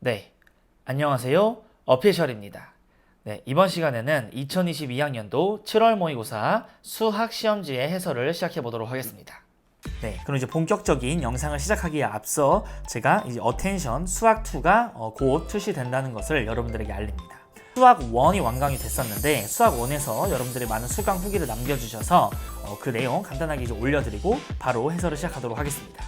네, 안녕하세요. 어피셜입니다. 네, 이번 시간에는 2022학년도 7월 모의고사 수학 시험지의 해설을 시작해 보도록 하겠습니다. 네, 그럼 이제 본격적인 영상을 시작하기에 앞서 제가 이제 어텐션 수학2가 곧 출시된다는 것을 여러분들에게 알립니다. 수학 1이 완강이 됐었는데 수학 1에서 여러분들이 많은 수강 후기를 남겨주셔서 그 내용 간단하게 이제 올려드리고 바로 해설을 시작하도록 하겠습니다.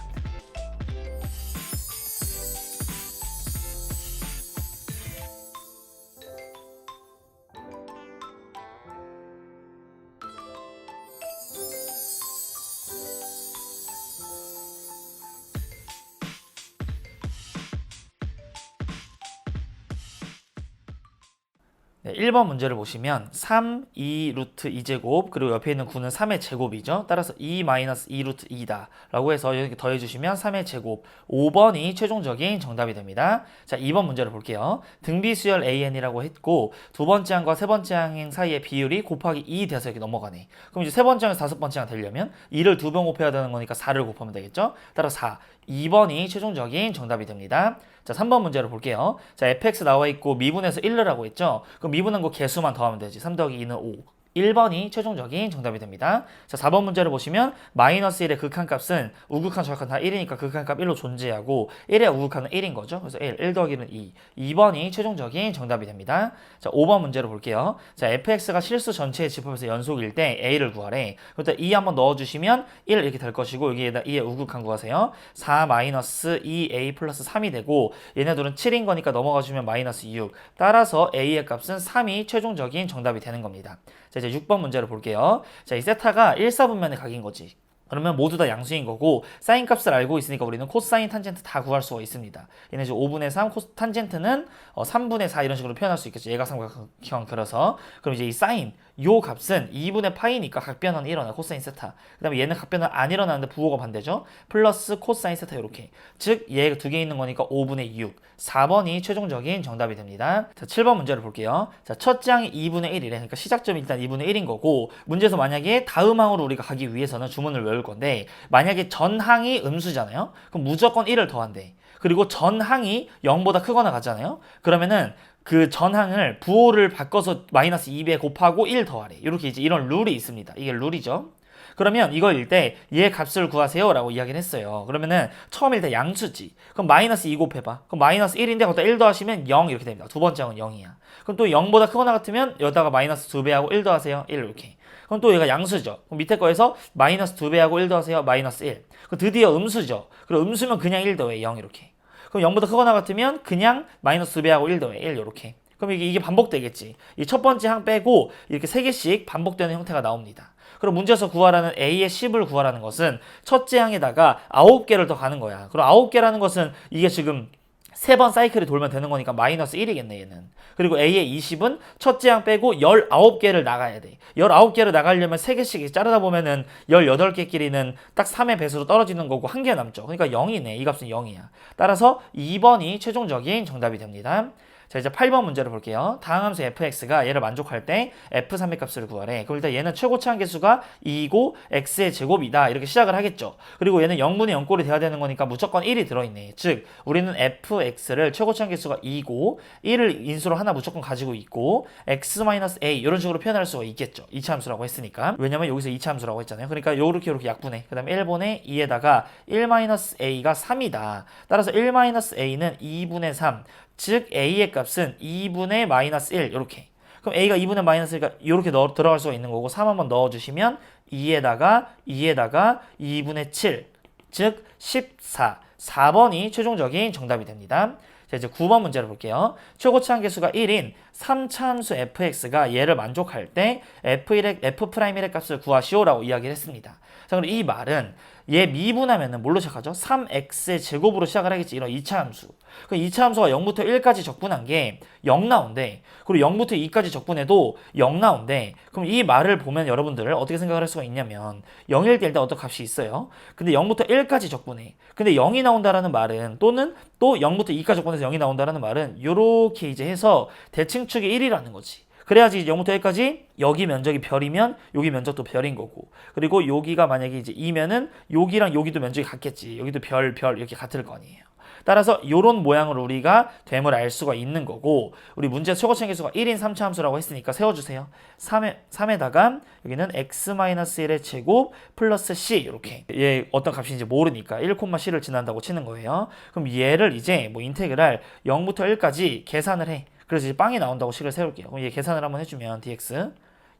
네, 1번 문제를 보시면 3, 2 루트 2제곱 그리고 옆에 있는 9는 3의 제곱이죠. 따라서 2 마이너스 2 루트 2다 라고 해서 이렇게 더해주시면 3의 제곱 5번이 최종적인 정답이 됩니다. 자, 2번 문제를 볼게요. 등비수열 AN이라고 했고 두 번째 항과 세 번째 항 사이의 비율이 곱하기 2 돼서 이렇게 넘어가네. 그럼 이제 세 번째 항에서 다섯 번째 항 되려면 2를 2번 곱해야 되는 거니까 4를 곱하면 되겠죠. 따라서 4, 2번이 최종적인 정답이 됩니다. 자, 3번 문제를 볼게요. 자, fx 나와 있고 미분에서 1을 하고 있죠. 그럼 미분한 거 개수만 더하면 되지. 3 더하기 2는 5. 1번이 최종적인 정답이 됩니다. 자, 4번 문제를 보시면 마이너스 1의 극한값은 우극한 절한 다 1이니까 극한값 1로 존재하고 1의 우극한은 1인 거죠. 그래서 1 더하기는 2. 2번이 최종적인 정답이 됩니다. 자, 5번 문제를 볼게요. 자, fx가 실수 전체의 집합에서 연속일 때 a를 구하래. 일단 2 한번 넣어주시면 1 이렇게 될 것이고 여기에다 2의 우극한 구하세요. 4 마이너스 2a 플러스 3이 되고 얘네들은 7인 거니까 넘어가주면 마이너스 6. 따라서 a의 값은 3이 최종적인 정답이 되는 겁니다. 자, 이제 6번 문제를 볼게요. 자, 이 세타가 1사분면의 각인 거지. 그러면 모두 다 양수인 거고 사인 값을 알고 있으니까 우리는 코사인 탄젠트 다 구할 수가 있습니다. 얘는 이제 5분의 3, 탄젠트는 3분의 4 이런 식으로 표현할 수 있겠죠. 예각삼각형 그려서. 그럼 이제 이 사인 요 값은 2분의 파이니까 각변환은 일어나 코사인 세타. 그 다음에 얘는 각변환 안 일어나는데 부호가 반대죠. 플러스 코사인 세타 이렇게. 즉 얘가 두 개 있는 거니까 5분의 6. 4번이 최종적인 정답이 됩니다. 자, 7번 문제를 볼게요. 자, 첫째 항이 2분의 1이래. 그러니까 시작점이 일단 2분의 1인 거고 문제에서 만약에 다음 항으로 우리가 가기 위해서는 주문을 외울 건데 만약에 전 항이 음수잖아요. 그럼 무조건 1을 더한대. 그리고 전 항이 0보다 크거나 같잖아요. 그러면은 그 전항을 부호를 바꿔서 마이너스 2배 곱하고 1 더하래. 이렇게 이제 이런 룰이 있습니다. 이게 룰이죠. 그러면 이거일 때 얘 값을 구하세요 라고 이야기를 했어요. 그러면은 처음일 때 양수지. 그럼 마이너스 2 곱해봐. 그럼 마이너스 1인데 거기다 1 더하시면 0 이렇게 됩니다. 두 번째 항은 0이야. 그럼 또 0보다 크거나 같으면 여기다가 마이너스 2배하고 1 더하세요. 1 이렇게. 그럼 또 얘가 양수죠. 그럼 밑에 거에서 마이너스 2배하고 1 더하세요. 마이너스 1. 그럼 드디어 음수죠. 그럼 음수면 그냥 1 더해. 0 이렇게. 그럼 0보다 크거나 같으면 그냥 마이너스 2배하고 1 더해. 1 이렇게. 그럼 이게 반복되겠지. 이 첫 번째 항 빼고 이렇게 3개씩 반복되는 형태가 나옵니다. 그럼 문제에서 구하라는 A의 10을 구하라는 것은 첫째 항에다가 9개를 더 가는 거야. 그럼 9개라는 것은 이게 지금 3번 사이클이 돌면 되는 거니까 마이너스 1이겠네 얘는. 그리고 A의 20은 첫째 항 빼고 19개를 나가야 돼. 19개를 나가려면 3개씩 자르다 보면은 18개끼리는 딱 3의 배수로 떨어지는 거고 1개 남죠. 그러니까 0이네. 이 값은 0이야. 따라서 2번이 최종적인 정답이 됩니다. 자, 이제 8번 문제를 볼게요. 다음 함수 fx가 얘를 만족할 때 f3의 값을 구하래. 그럼 일단 얘는 최고치 한계수가 2이고 x의 제곱이다. 이렇게 시작을 하겠죠. 그리고 얘는 0분의 0꼴이 돼야 되는 거니까 무조건 1이 들어있네. 즉 우리는 fx를 최고치 한계수가 2이고 1을 인수로 하나 무조건 가지고 있고 x-a 이런 식으로 표현할 수가 있겠죠. 2차 함수라고 했으니까. 왜냐면 여기서 2차 함수라고 했잖아요. 그러니까 요렇게 약분해. 그 다음에 1분의 2에다가 1-a가 3이다. 따라서 1-a는 2분의 3. 즉 a의 값은 2분의 마이너스 1 이렇게. 그럼 a가 2분의 마이너스 1이니까 이렇게 들어갈 수가 있는 거고 3 한번 넣어주시면 2에다가 2분의 7. 즉 14. 4번이 최종적인 정답이 됩니다. 자, 이제 9번 문제를 볼게요. 최고치 한계수가 1인 3차 함수 fx가 얘를 만족할 때 f'의 값을 구하시오라고 이야기를 했습니다. 자, 그럼 이 말은 얘 미분하면은 뭘로 시작하죠? 3x의 제곱으로 시작을 하겠지. 이런 2차 함수. 그럼 2차 함수가 0부터 1까지 적분한 게 0 나온대. 그리고 0부터 2까지 적분해도 0 나온대. 그럼 이 말을 보면 여러분들 어떻게 생각을 할 수가 있냐면 0일 때 일단 어떤 값이 있어요. 근데 0부터 1까지 적분해. 근데 0이 나온다라는 말은 또는 또 0부터 2까지 적분해서 0이 나온다라는 말은 요렇게 이제 해서 대칭축이 1이라는 거지. 그래야지 0부터 1까지 여기 면적이 별이면 여기 면적도 별인 거고 그리고 여기가 만약에 이제 2면은 여기랑 여기도 면적이 같겠지. 여기도 별 이렇게 같을 거 아니에요. 따라서 이런 모양으로 우리가 됨을 알 수가 있는 거고 우리 문제 최고차 계수가 1인 3차 함수라고 했으니까 세워주세요. 3에다가 여기는 x-1의 제곱 플러스 c 이렇게 얘 어떤 값인지 모르니까 1,c를 지난다고 치는 거예요. 그럼 얘를 이제 뭐 인테그랄 0부터 1까지 계산을 해. 그래서 이제 빵이 나온다고 식을 세울게요. 그럼 얘 계산을 한번 해주면 dx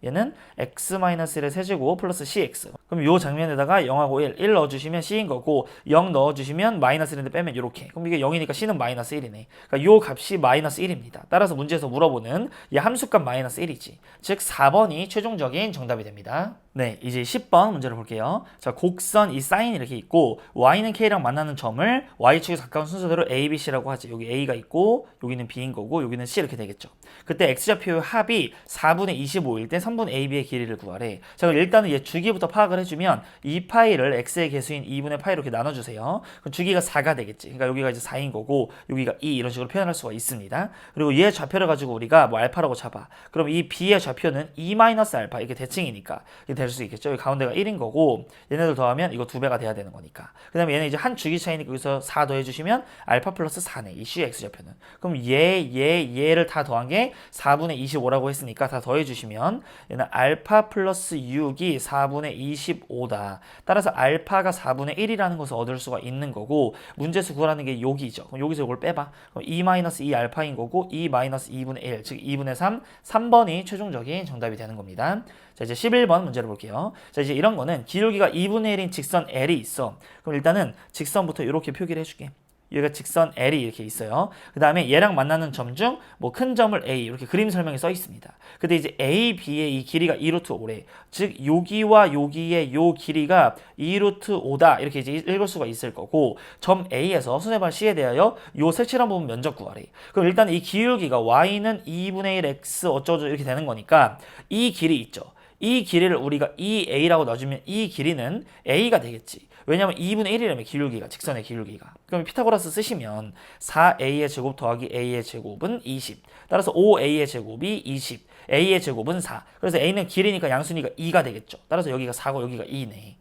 얘는 x-1의 세제곱 플러스 cx. 그럼 이 장면에다가 0하고 1 넣어주시면 c인 거고 0 넣어주시면 마이너스 1인데 빼면 이렇게. 그럼 이게 0이니까 c는 마이너스 1이네. 그러니까 이 값이 마이너스 1입니다. 따라서 문제에서 물어보는 이 함수값 마이너스 1이지. 즉 4번이 최종적인 정답이 됩니다. 네, 이제 10번 문제를 볼게요. 자, 곡선 이 사인이 이렇게 있고 y는 k랑 만나는 점을 y축에 가까운 순서대로 a, b, c라고 하지. 여기 a가 있고 여기는 b인 거고 여기는 c 이렇게 되겠죠. 그때 x좌표의 합이 4분의 25일 때 3분의 ab의 길이를 구하래. 자, 그럼 일단은 얘 주기부터 파악을 해주면 이 파이를 x의 개수인 2분의 파이 이렇게 나눠주세요. 그럼 주기가 4가 되겠지. 그러니까 여기가 이제 4인 거고 여기가 2 이런 식으로 표현할 수가 있습니다. 그리고 얘 좌표를 가지고 우리가 뭐 알파라고 잡아. 그럼 이 b의 좌표는 2-알파 이게 대칭이니까 이게 될 수 있겠죠. 여기 가운데가 1인 거고 얘네들 더하면 이거 2배가 돼야 되는 거니까. 그 다음에 얘는 이제 한 주기 차이니까 여기서 4 더해주시면 알파 플러스 4네. 이 c의 x좌표는. 그럼 얘를 다 더한 게 4분의 25라고 했으니까 다 더해주시면 얘는 알파 플러스 6이 4분의 25다. 따라서 알파가 4분의 1이라는 것을 얻을 수가 있는 거고 문제수 구하라는 게 여기죠. 그럼 여기서 이걸 빼봐. 그럼 2-2 알파인 거고 2-2분의 1, 즉 2분의 3, 3번이 최종적인 정답이 되는 겁니다. 자, 이제 11번 문제를 볼게요. 자, 이제 이런 거는 기울기가 2분의 1인 직선 L이 있어. 그럼 일단은 직선부터 이렇게 표기를 해줄게. 여기가 직선 L이 이렇게 있어요. 그 다음에 얘랑 만나는 점 중 뭐 큰 점을 A 이렇게 그림 설명이 써 있습니다. 근데 이제 A, B의 이 길이가 2루트 5래. 즉 여기와 여기의 요 길이가 2루트 5다 이렇게 이제 읽을 수가 있을 거고 점 A에서 수뇌발 C에 대하여 요 색칠한 부분 면적 구하래. 그럼 일단 이 기울기가 Y는 2분의 1 X 어쩌고 이렇게 되는 거니까 이 길이 있죠. 이 길이를 우리가 2a라고 넣어주면 이 길이는 a가 되겠지. 왜냐면 2분의 1이라면 기울기가, 직선의 기울기가. 그럼 피타고라스 쓰시면 4a의 제곱 더하기 a의 제곱은 20. 따라서 5a의 제곱이 20. a의 제곱은 4. 그래서 a는 길이니까 양순위가 2가 되겠죠. 따라서 여기가 4고 여기가 2네.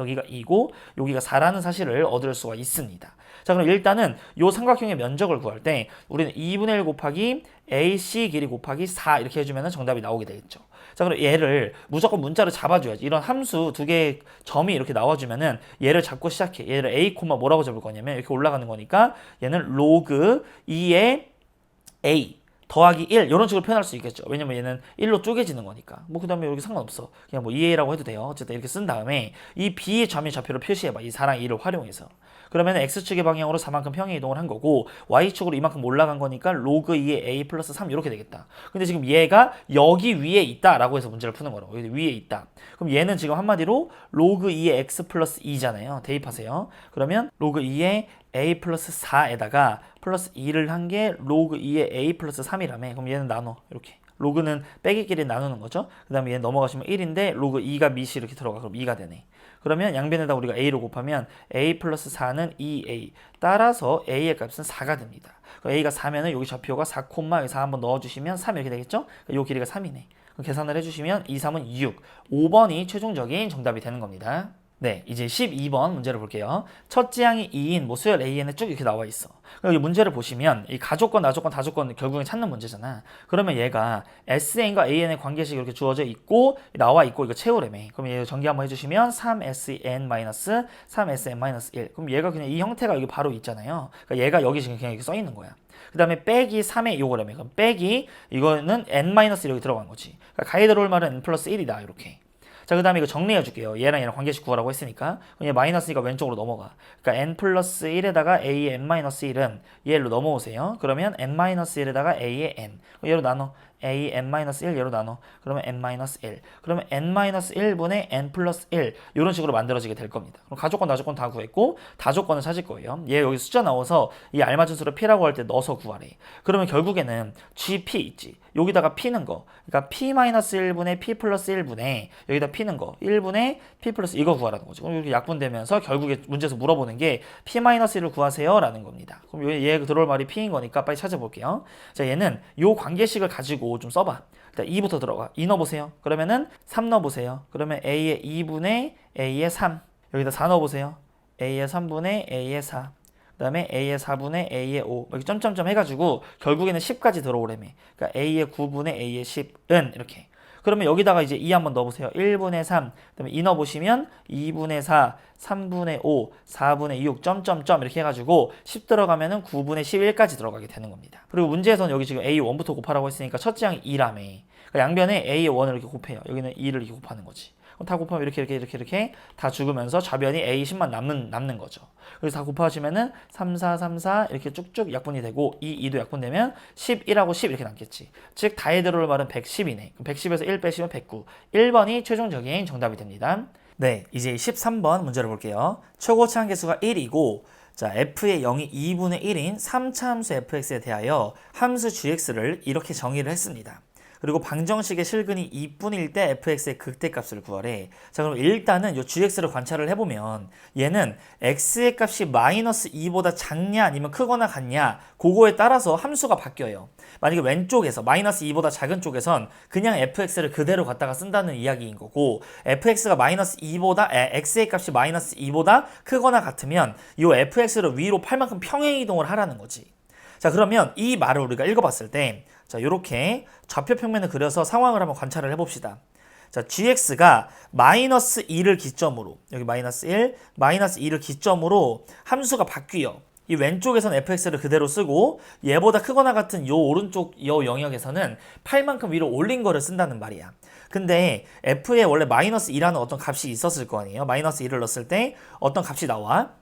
여기가 2고 여기가 4라는 사실을 얻을 수가 있습니다. 자, 그럼 일단은 이 삼각형의 면적을 구할 때 우리는 2분의 1 곱하기 AC 길이 곱하기 4 이렇게 해주면 정답이 나오게 되겠죠. 자, 그럼 얘를 무조건 문자로 잡아줘야지. 이런 함수 두 개의 점이 이렇게 나와주면은 얘를 잡고 시작해. 얘를 A, 뭐라고 잡을 거냐면 이렇게 올라가는 거니까 얘는 로그 2의 A 더하기 1 이런 식으로 표현할 수 있겠죠. 왜냐면 얘는 1로 쪼개지는 거니까. 뭐 그 다음에 여기 상관없어. 그냥 뭐 2a라고 해도 돼요. 어쨌든 이렇게 쓴 다음에 이 b의 점의 좌표를 표시해봐. 이 4랑 2를 활용해서. 그러면 x축의 방향으로 4만큼 평행 이동을 한 거고 y축으로 이만큼 올라간 거니까 로그 2의 a 플러스 3 이렇게 되겠다. 근데 지금 얘가 여기 위에 있다라고 해서 문제를 푸는 거라고. 여기 위에 있다. 그럼 얘는 지금 한마디로 로그 2의 x 플러스 2잖아요. 대입하세요. 그러면 로그 2의 a 플러스 4에다가 플러스 2를 한 게 로그 2의 a 플러스 3이라며. 그럼 얘는 나눠. 이렇게. 로그는 빼기끼리 나누는 거죠. 그 다음에 얘 넘어가시면 1인데 로그 2가 밑이 이렇게 들어가. 그럼 2가 되네. 그러면 양변에다 우리가 a로 곱하면 a 플러스 4는 2a. 따라서 a의 값은 4가 됩니다. 그럼 a가 4면은 여기 좌표가 4, 여기 4 한번 넣어주시면 3 이렇게 되겠죠? 이 길이가 3이네. 그럼 계산을 해주시면 2, 3은 6. 5번이 최종적인 정답이 되는 겁니다. 네, 이제 12번 문제를 볼게요. 첫째 항이 2인 뭐 수열 AN에 쭉 이렇게 나와 있어. 여기 문제를 보시면 이 가족권, 나족권, 다족권 결국엔 찾는 문제잖아. 그러면 얘가 SN과 AN의 관계식이 이렇게 주어져 있고 나와 있고 이거 채우래며. 그럼 얘 전개 한번 해주시면 3SN-3SN-1. 그럼 얘가 그냥 이 형태가 여기 바로 있잖아요. 그러니까 얘가 여기 지금 그냥 이렇게 써 있는 거야. 그 다음에 빼기 3의 요거라며. 그럼 빼기 이거는 N-1 여기 들어간 거지. 그러니까 가이드로 올 말은 N 플러스 1이다 이렇게. 자, 그 다음에 이거 정리해 줄게요. 얘랑 얘랑 관계식 구하라고 했으니까. 얘 마이너스니까 왼쪽으로 넘어가. 그러니까 n 플러스 1에다가 a의 n-1은 얘로 넘어오세요. 그러면 n-1에다가 a의 n. 얘로 나눠. a n-1 얘로 나눠. 그러면 n-1. 그러면 n-1분의 n 플러스 1 이런 식으로 만들어지게 될 겁니다. 그럼 가족권, 나족권 다 구했고 다족권을 찾을 거예요. 얘 여기 숫자 나와서 이 알맞은 수를 p라고 할 때 넣어서 구하래. 그러면 결국에는 gp 있지. 여기다가 p는 거. 그러니까 p-1분의 p 플러스 1분의 여기다 p는 거. 1분의 p 플러스 이거 구하라는 거죠. 그럼 이렇게 약분되면서 결국에 문제에서 물어보는 게 p-1을 구하세요 라는 겁니다. 그럼 얘 들어올 말이 p인 거니까 빨리 찾아볼게요. 자, 얘는 요 관계식을 가지고 좀 써봐. 일단 2부터 들어가. 2 넣어보세요. 그러면은 3 넣어보세요. 그러면 a의 2분의 a의 3. 여기다 4 넣어보세요. a의 3분의 a의 4. 그다음에 a의 4분의 a의 5 이렇게 점점점 해가지고 결국에는 10까지 들어오래매. 그러니까 a의 9분의 a의 10은 이렇게. 그러면 여기다가 이제 2 한번 넣어보세요. 1분의 3, 그다음에 2 넣어보시면 2분의 4, 3분의 5, 4분의 6, 점점점 이렇게 해가지고 10 들어가면은 9분의 11까지 들어가게 되는 겁니다. 그리고 문제에서는 여기 지금 A1부터 곱하라고 했으니까 첫째 항이 2라며. 그러니까 양변에 A의 1을 이렇게 곱해요. 여기는 2를 이렇게 곱하는 거지. 다 곱하면 이렇게 다 죽으면서 좌변이 A10만 남는 거죠. 그래서 다 곱하시면은 3, 4, 3, 4 이렇게 쭉쭉 약분이 되고 2도 약분되면 11하고 10 이렇게 남겠지. 즉 다에 들어올 말은 110이네. 110에서 1 빼시면 109. 1번이 최종적인 정답이 됩니다. 네, 이제 13번 문제를 볼게요. 최고치 한계수가 1이고 자, f의 0이 2분의 1인 3차 함수 fx에 대하여 함수 gx를 이렇게 정의를 했습니다. 그리고 방정식의 실근이 2분일 때 fx의 극대값을 구하래. 자, 그럼 일단은 이 gx를 관찰을 해보면 얘는 x의 값이 마이너스 2보다 작냐 아니면 크거나 같냐 그거에 따라서 함수가 바뀌어요. 만약에 왼쪽에서 마이너스 2보다 작은 쪽에선 그냥 fx를 그대로 갖다가 쓴다는 이야기인 거고 fx가 마이너스 2보다 x의 값이 마이너스 2보다 크거나 같으면 이 fx를 위로 팔 만큼 평행 이동을 하라는 거지. 자, 그러면 이 말을 우리가 읽어봤을 때 자, 요렇게 좌표 평면을 그려서 상황을 한번 관찰을 해봅시다. 자, gx가 마이너스 2를 기점으로 여기 마이너스 1, 마이너스 2를 기점으로 함수가 바뀌어. 이 왼쪽에서는 fx를 그대로 쓰고 얘보다 크거나 같은 요 오른쪽 요 영역에서는 8만큼 위로 올린 거를 쓴다는 말이야. 근데 f에 원래 마이너스 2라는 어떤 값이 있었을 거 아니에요. 마이너스 2를 넣었을 때 어떤 값이 나와.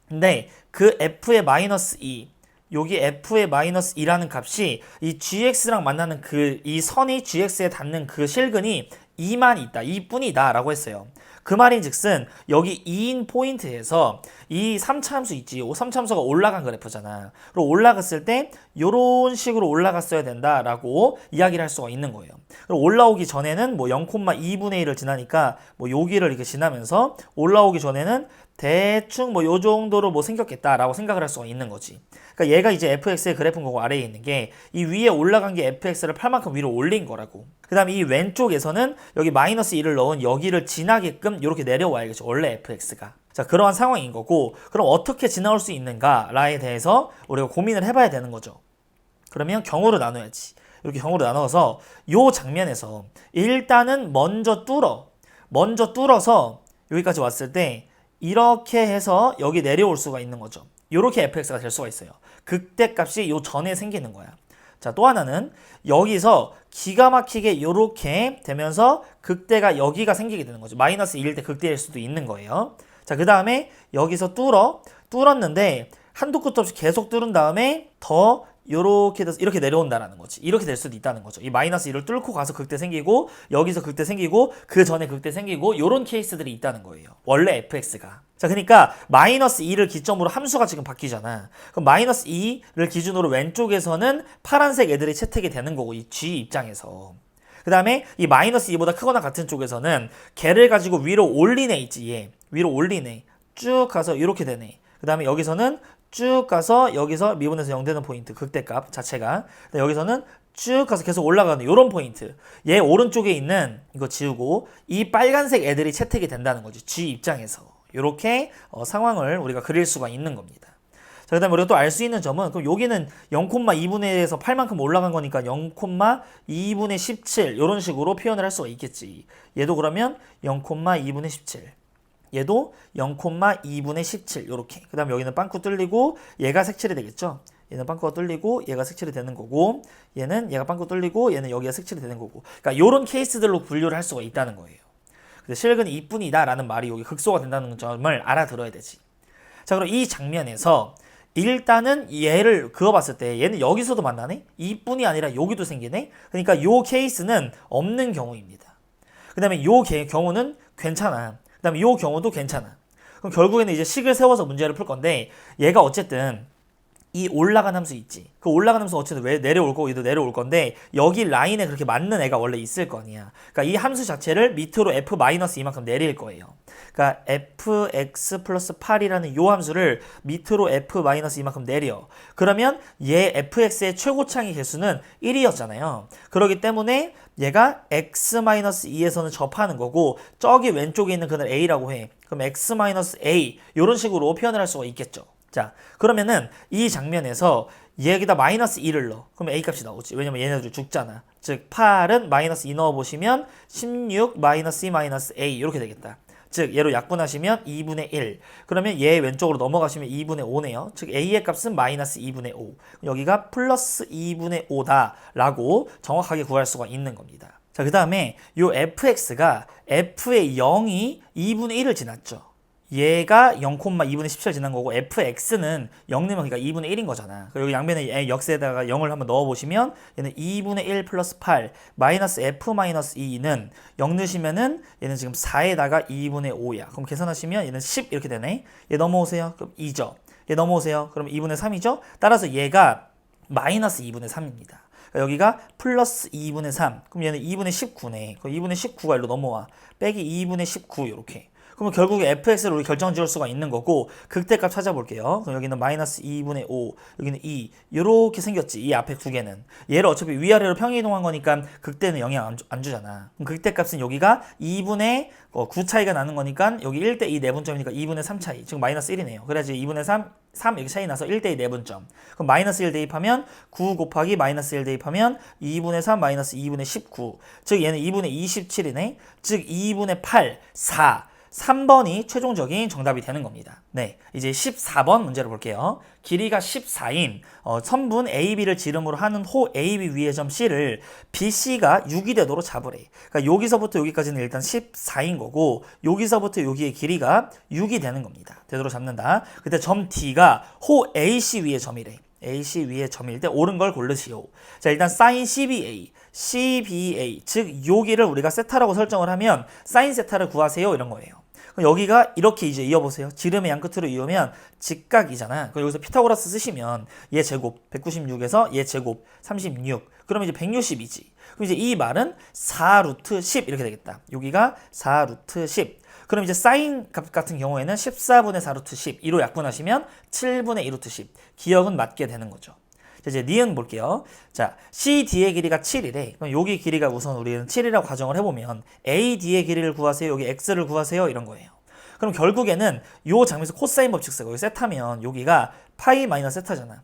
근데 그 f의 마이너스 2 여기 f의 마이너스 2라는 값이 이 gx랑 만나는 이 선이 gx에 닿는 그 실근이 2만 있다, 2뿐이다 라고 했어요. 그 말인즉슨 여기 2인 포인트에서 이 3차 함수 있지, 3차 함수가 올라간 그래프잖아. 그리고 올라갔을 때 이런 식으로 올라갔어야 된다라고 이야기를 할 수가 있는 거예요. 그리고 올라오기 전에는 뭐 0,2분의 1을 지나니까 뭐 여기를 이렇게 지나면서 올라오기 전에는 대충 뭐 요 정도로 뭐 생겼겠다라고 생각을 할 수가 있는 거지. 그러니까 얘가 이제 fx의 그래프인 거고 아래에 있는 게 이 위에 올라간 게 fx를 8만큼 위로 올린 거라고. 그 다음에 이 왼쪽에서는 여기 마이너스 1을 넣은 여기를 지나게끔 이렇게 내려와야겠죠. 원래 fx가. 자, 그러한 상황인 거고 그럼 어떻게 지나올 수 있는가에 대해서 우리가 고민을 해봐야 되는 거죠. 그러면 경우로 나눠야지. 이렇게 경우로 나눠서 요 장면에서 일단은 먼저 뚫어서 여기까지 왔을 때 이렇게 해서 여기 내려올 수가 있는 거죠. 이렇게 fx가 될 수가 있어요. 극대값이 요 전에 생기는 거야. 자, 또 하나는 여기서 기가 막히게 이렇게 되면서 극대가 여기가 생기게 되는 거죠. 마이너스 1일 때 극대일 수도 있는 거예요. 자, 그 다음에 여기서 뚫었는데 한도 끝도 없이 계속 뚫은 다음에 더 요렇게 돼서 이렇게 내려온다라는 거지. 이렇게 될 수도 있다는 거죠. 이 마이너스 1을 뚫고 가서 극대 생기고 여기서 극대 생기고 그 전에 극대 생기고 요런 케이스들이 있다는 거예요. 원래 fx가. 자, 그러니까 마이너스 2를 기점으로 함수가 지금 바뀌잖아. 그럼 마이너스 2를 기준으로 왼쪽에서는 파란색 애들이 채택이 되는 거고 이 g 입장에서. 그 다음에 이 마이너스 2보다 크거나 같은 쪽에서는 걔를 가지고 위로 올리네 있지. 얘. 위로 올리네. 쭉 가서 이렇게 되네. 그 다음에 여기서는 쭉 가서 여기서 미분에서 0 되는 포인트 극대값 자체가 여기서는 쭉 가서 계속 올라가는 요런 포인트 얘 오른쪽에 있는 이거 지우고 이 빨간색 애들이 채택이 된다는 거지 G 입장에서 요렇게 상황을 우리가 그릴 수가 있는 겁니다. 자, 그 다음에 우리가 또 알 수 있는 점은 그럼 여기는 0,2분의 1에서 8만큼 올라간 거니까 0,2분의 17 요런 식으로 표현을 할 수가 있겠지. 얘도 그러면 0,2분의 17 얘도 0,2분의 17 요렇게. 그 다음에 여기는 빵꾸 뚫리고 얘가 색칠이 되겠죠. 얘는 빵꾸가 뚫리고 얘가 색칠이 되는 거고 얘는 얘가 빵꾸 뚫리고 얘는 여기가 색칠이 되는 거고. 그러니까 요런 케이스들로 분류를 할 수가 있다는 거예요. 근데 실근이 2분이다 라는 말이 여기 극소가 된다는 점을 알아들어야 되지. 자, 그럼 이 장면에서 일단은 얘를 그어봤을 때 얘는 여기서도 만나네? 2분이 아니라 여기도 생기네? 그러니까 요 케이스는 없는 경우입니다. 그 다음에 요 경우는 괜찮아. 그 다음에 이 경우도 괜찮아. 그럼 결국에는 이제 식을 세워서 문제를 풀 건데 얘가 어쨌든 이 올라간 함수 있지. 그 올라간 함수 어쨌든 왜 내려올 거고 얘도 내려올 건데 여기 라인에 그렇게 맞는 애가 원래 있을 거 아니야. 그러니까 이 함수 자체를 밑으로 f 마이너스 이만큼 내릴 거예요. 그러니까 fx 플러스 8이라는 요 함수를 밑으로 f 마이너스 이만큼 내려. 그러면 얘 fx의 최고차항의 개수는 1이었잖아요. 그렇기 때문에 얘가 x-2에서는 접하는 거고 저기 왼쪽에 있는 그는 a라고 해. 그럼 x-a 이런 식으로 표현을 할 수가 있겠죠. 자, 그러면은 이 장면에서 여기다 마이너스 2를 넣어. 그러면 A 값이 나오지. 왜냐면 얘네들 죽잖아. 즉 8은 마이너스 2 넣어보시면 16 마이너스 2 마이너스 A 이렇게 되겠다. 즉 얘로 약분하시면 2분의 1. 그러면 얘 왼쪽으로 넘어가시면 2분의 5네요. 즉 A의 값은 마이너스 2분의 5. 여기가 플러스 2분의 5다 라고 정확하게 구할 수가 있는 겁니다. 자, 그 다음에 요 fx가 f의 0이 2분의 1을 지났죠. 얘가 0,2분의 17 지난 거고 fx는 0 넣으면 그러니까 2분의 1인 거잖아. 여기 양변에 역세에다가 0을 한번 넣어보시면 얘는 2분의 1 플러스 8 마이너스 f 마이너스 2는 0 넣으시면은 얘는 지금 4에다가 2분의 5야. 그럼 계산하시면 얘는 10 이렇게 되네. 얘 넘어오세요. 그럼 2죠. 얘 넘어오세요. 그럼 2분의 3이죠. 따라서 얘가 마이너스 2분의 3입니다. 여기가 플러스 2분의 3. 그럼 얘는 2분의 19네. 그럼 2분의 19가 일로 넘어와. 빼기 2분의 19 이렇게. 그러면 결국에 fx를 우리 결정 지을 수가 있는 거고 극대값 찾아볼게요. 그럼 여기는 마이너스 2분의 5, 여기는 2 이렇게 생겼지. 이 앞에 두 개는. 얘를 어차피 위아래로 평행이동한 거니까 극대는 영향 안 주잖아. 그럼 극대값은 여기가 2분의 9 차이가 나는 거니까 여기 1대2 내분점이니까 2분의 3 차이. 즉 마이너스 1이네요. 그래야지 2분의 3 이렇게 차이 나서 1대2 내분점. 그럼 마이너스 1 대입하면 9 곱하기 마이너스 1 대입하면 2분의 3 마이너스 2분의 19. 즉 얘는 2분의 27이네. 즉 2분의 8, 4. 3번이 최종적인 정답이 되는 겁니다. 네, 이제 14번 문제를 볼게요. 길이가 14인 선분 AB를 지름으로 하는 호 AB 위의 점 C를 BC가 6이 되도록 잡으래. 그러니까 여기서부터 여기까지는 일단 14인 거고 여기서부터 여기의 길이가 6이 되는 겁니다. 되도록 잡는다. 그때 점 D가 호 AC 위의 점이래. AC 위의 점일 때 옳은 걸 고르시오. 자, 일단 sin CBA, CBA 즉 여기를 우리가 세타라고 설정을 하면 sin 세타를 구하세요 이런 거예요. 그럼 여기가 이렇게 이제 이어보세요. 지름의 양 끝으로 이으면 직각이잖아. 그럼 여기서 피타고라스 쓰시면 얘 제곱 196에서 얘 제곱 36. 그러면 이제 160이지. 그럼 이제 이 말은 4 루트 10 이렇게 되겠다. 여기가 4 루트 10. 그럼 이제 사인 값 같은 경우에는 14분의 4 루트 10. 2로 약분하시면 7분의 2 루트 10. 기억은 맞게 되는 거죠. 자, 이제 니은 볼게요. 자, CD의 길이가 7이래. 그럼 여기 길이가 우선 우리는 7이라고 가정을 해보면 AD의 길이를 구하세요. 여기 X를 구하세요. 이런 거예요. 그럼 결국에는 요 장면에서 코사인 법칙 쓰고 여기 세타면 여기가 파이 마이너스 세타잖아.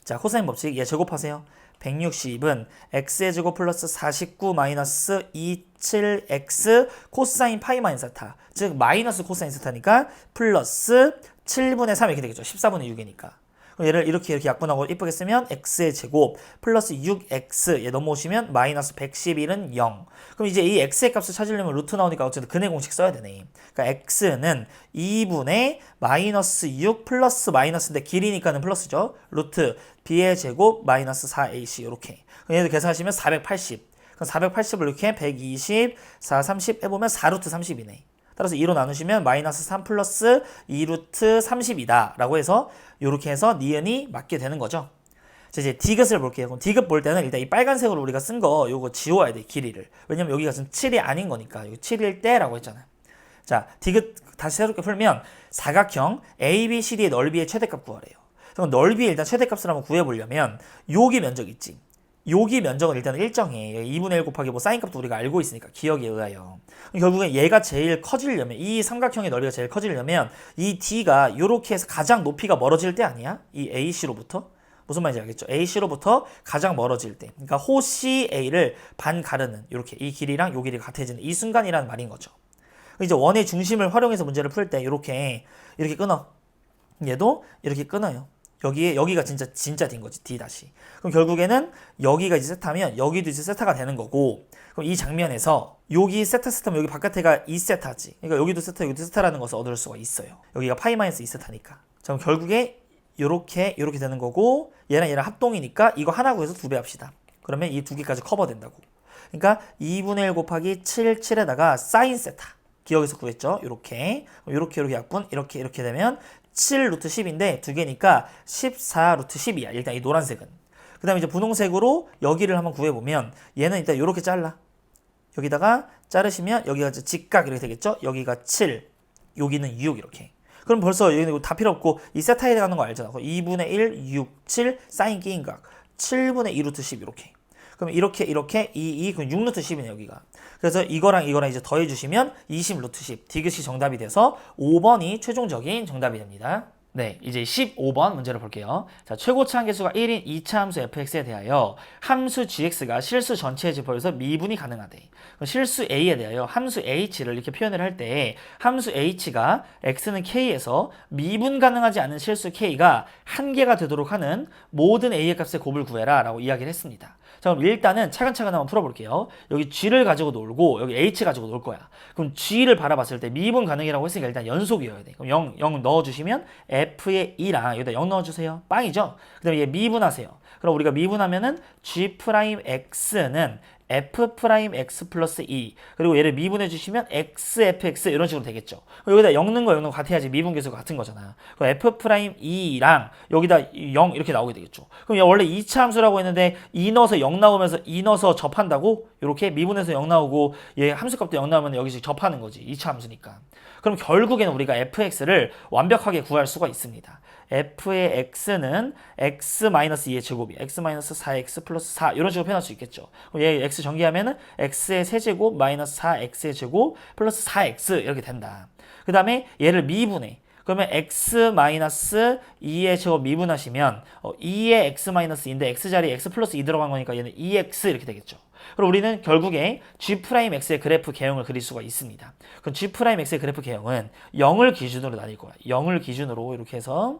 자, 코사인 법칙 얘 제곱하세요. 160은 x의 제곱 플러스 49 마이너스 27x 코사인 파이 마이너스 세타. 즉 마이너스 코사인 세타니까 플러스 7분의 3 이렇게 되겠죠. 14분의 6이니까. 얘를 이렇게 약분하고 이쁘게 쓰면 x의 제곱 플러스 6x 얘 넘어오시면 마이너스 111은 0. 그럼 이제 이 x의 값을 찾으려면 루트 나오니까 어쨌든 근의 공식 써야 되네. 그러니까 x는 2분의 마이너스 6 플러스 마이너스인데 길이니까는 플러스죠. 루트 b의 제곱 마이너스 4ac 이렇게. 그럼 얘를 계산하시면 480. 그럼 480을 이렇게 120, 4, 30 해보면 4루트 30이네. 따라서 2로 나누시면 마이너스 3 플러스 2루트 30이다 라고 해서 이렇게 해서 니은이 맞게 되는 거죠. 자, 이제 디귿을 볼게요. 그럼 디귿 볼 때는 일단 이 빨간색으로 우리가 쓴 거 요거 지워야 돼. 길이를. 왜냐면 여기가 지금 7이 아닌 거니까. 이거 7일 때라고 했잖아요. 자, 디귿 다시 새롭게 풀면 사각형 ABCD의 넓이의 최대값 구하래요. 그럼 넓이의 일단 최대값을 한번 구해보려면 여기 면적 있지. 여기 면적은 일단 일정해. 2분의 1 곱하기 뭐 사인값도 우리가 알고 있으니까 기억에 의하여. 결국엔 얘가 제일 커지려면 이 삼각형의 넓이가 제일 커지려면 이 D가 이렇게 해서 가장 높이가 멀어질 때 아니야? 이 AC로부터? 무슨 말인지 알겠죠? AC로부터 가장 멀어질 때. 그러니까 호 CA를 반 가르는 이렇게 이 길이랑 요 길이가 같아지는 이 순간이라는 말인 거죠. 이제 원의 중심을 활용해서 문제를 풀 때 이렇게 끊어. 얘도 이렇게 끊어요. 여기가 진짜 된 거지. D 다시. 그럼 결국에는 여기가 이제 세타면 여기도 이제 세타가 되는 거고. 그럼 이 장면에서 여기 세타면 여기 바깥에가 2세타지. 그러니까 여기도 세타, 여기도 세타라는 것을 얻을 수가 있어요. 여기가 파이 마이너스 2세타니까. 자, 그럼 결국에 요렇게 되는 거고 얘랑 합동이니까 이거 하나 구해서 2배 합시다. 그러면 이 두 개까지 커버된다고. 그러니까 2분의 1 곱하기 7에다가 사인 세타. 기억에서 구했죠. 요렇게 약분 이렇게 되면 7 루트 10인데 두 개니까 14 루트 10이야. 일단 이 노란색은. 그 다음에 이제 분홍색으로 여기를 한번 구해보면 얘는 일단 이렇게 잘라. 여기다가 자르시면 여기가 직각 이렇게 되겠죠. 여기가 7, 여기는 6 이렇게. 그럼 벌써 여기는 다 필요 없고 이 세타에 가는 거 알잖아. 2분의 1, 6, 7 사인 끼인각 7분의 2 루트 10 이렇게. 그럼 이렇게 2, 그럼 6 루트 10이네 여기가. 그래서 이거랑 이제 더해주시면 20 루트 10. 디귿이 정답이 돼서 5번이 최종적인 정답이 됩니다. 네, 이제 15번 문제를 볼게요. 자, 최고차 한계수가 1인 2차 함수 fx에 대하여 함수 gx가 실수 전체의 집합에서 미분이 가능하대. 그럼 실수 a에 대하여 함수 h를 이렇게 표현을 할 때 함수 h가 x는 k에서 미분 가능하지 않은 실수 k가 한계가 되도록 하는 모든 a의 값의 곱을 구해라 라고 이야기를 했습니다. 자, 그럼 일단은 차근차근 한번 풀어볼게요. 여기 g를 가지고 놀고 여기 h 가지고 놀 거야. 그럼 g를 바라봤을 때 미분 가능이라고 했으니까 일단 연속이어야 돼. 그럼 0 넣어주시면 f의 2랑 여기다 0 넣어주세요. 빵이죠? 그 다음에 얘 미분하세요. 그럼 우리가 미분하면은 g'x는 f'x 플러스 2 그리고 얘를 미분해 주시면 xfx 이런 식으로 되겠죠. 여기다 0 넣는 거 0 넣는 거 같아야지 미분 계수가 같은 거잖아. 그럼 f'2랑 여기다 0 이렇게 나오게 되겠죠. 그럼 얘 원래 2차 함수라고 했는데 2 넣어서 0 나오면서 2 넣어서 접한다고? 이렇게 미분해서 0 나오고 얘 함수값도 0 나오면 여기서 접하는 거지. 2차 함수니까. 그럼 결국에는 우리가 fx를 완벽하게 구할 수가 있습니다. f의 x는 x-2의 제곱이 x-4x 플러스 4 이런 식으로 표현할 수 있겠죠. 그럼 얘 x 전개하면은 x의 세제곱 마이너스 4x의 제곱 플러스 4x 이렇게 된다. 그 다음에 얘를 미분해. 그러면 x-2의 제곱 미분하시면 2의 x-2인데 x자리에 x 플러스 2 들어간 거니까 얘는 2x 이렇게 되겠죠. 그럼 우리는 결국에 g'x의 그래프 개형을 그릴 수가 있습니다. 그럼 g'x의 그래프 개형은 0을 기준으로 나뉠 거야. 0을 기준으로 이렇게 해서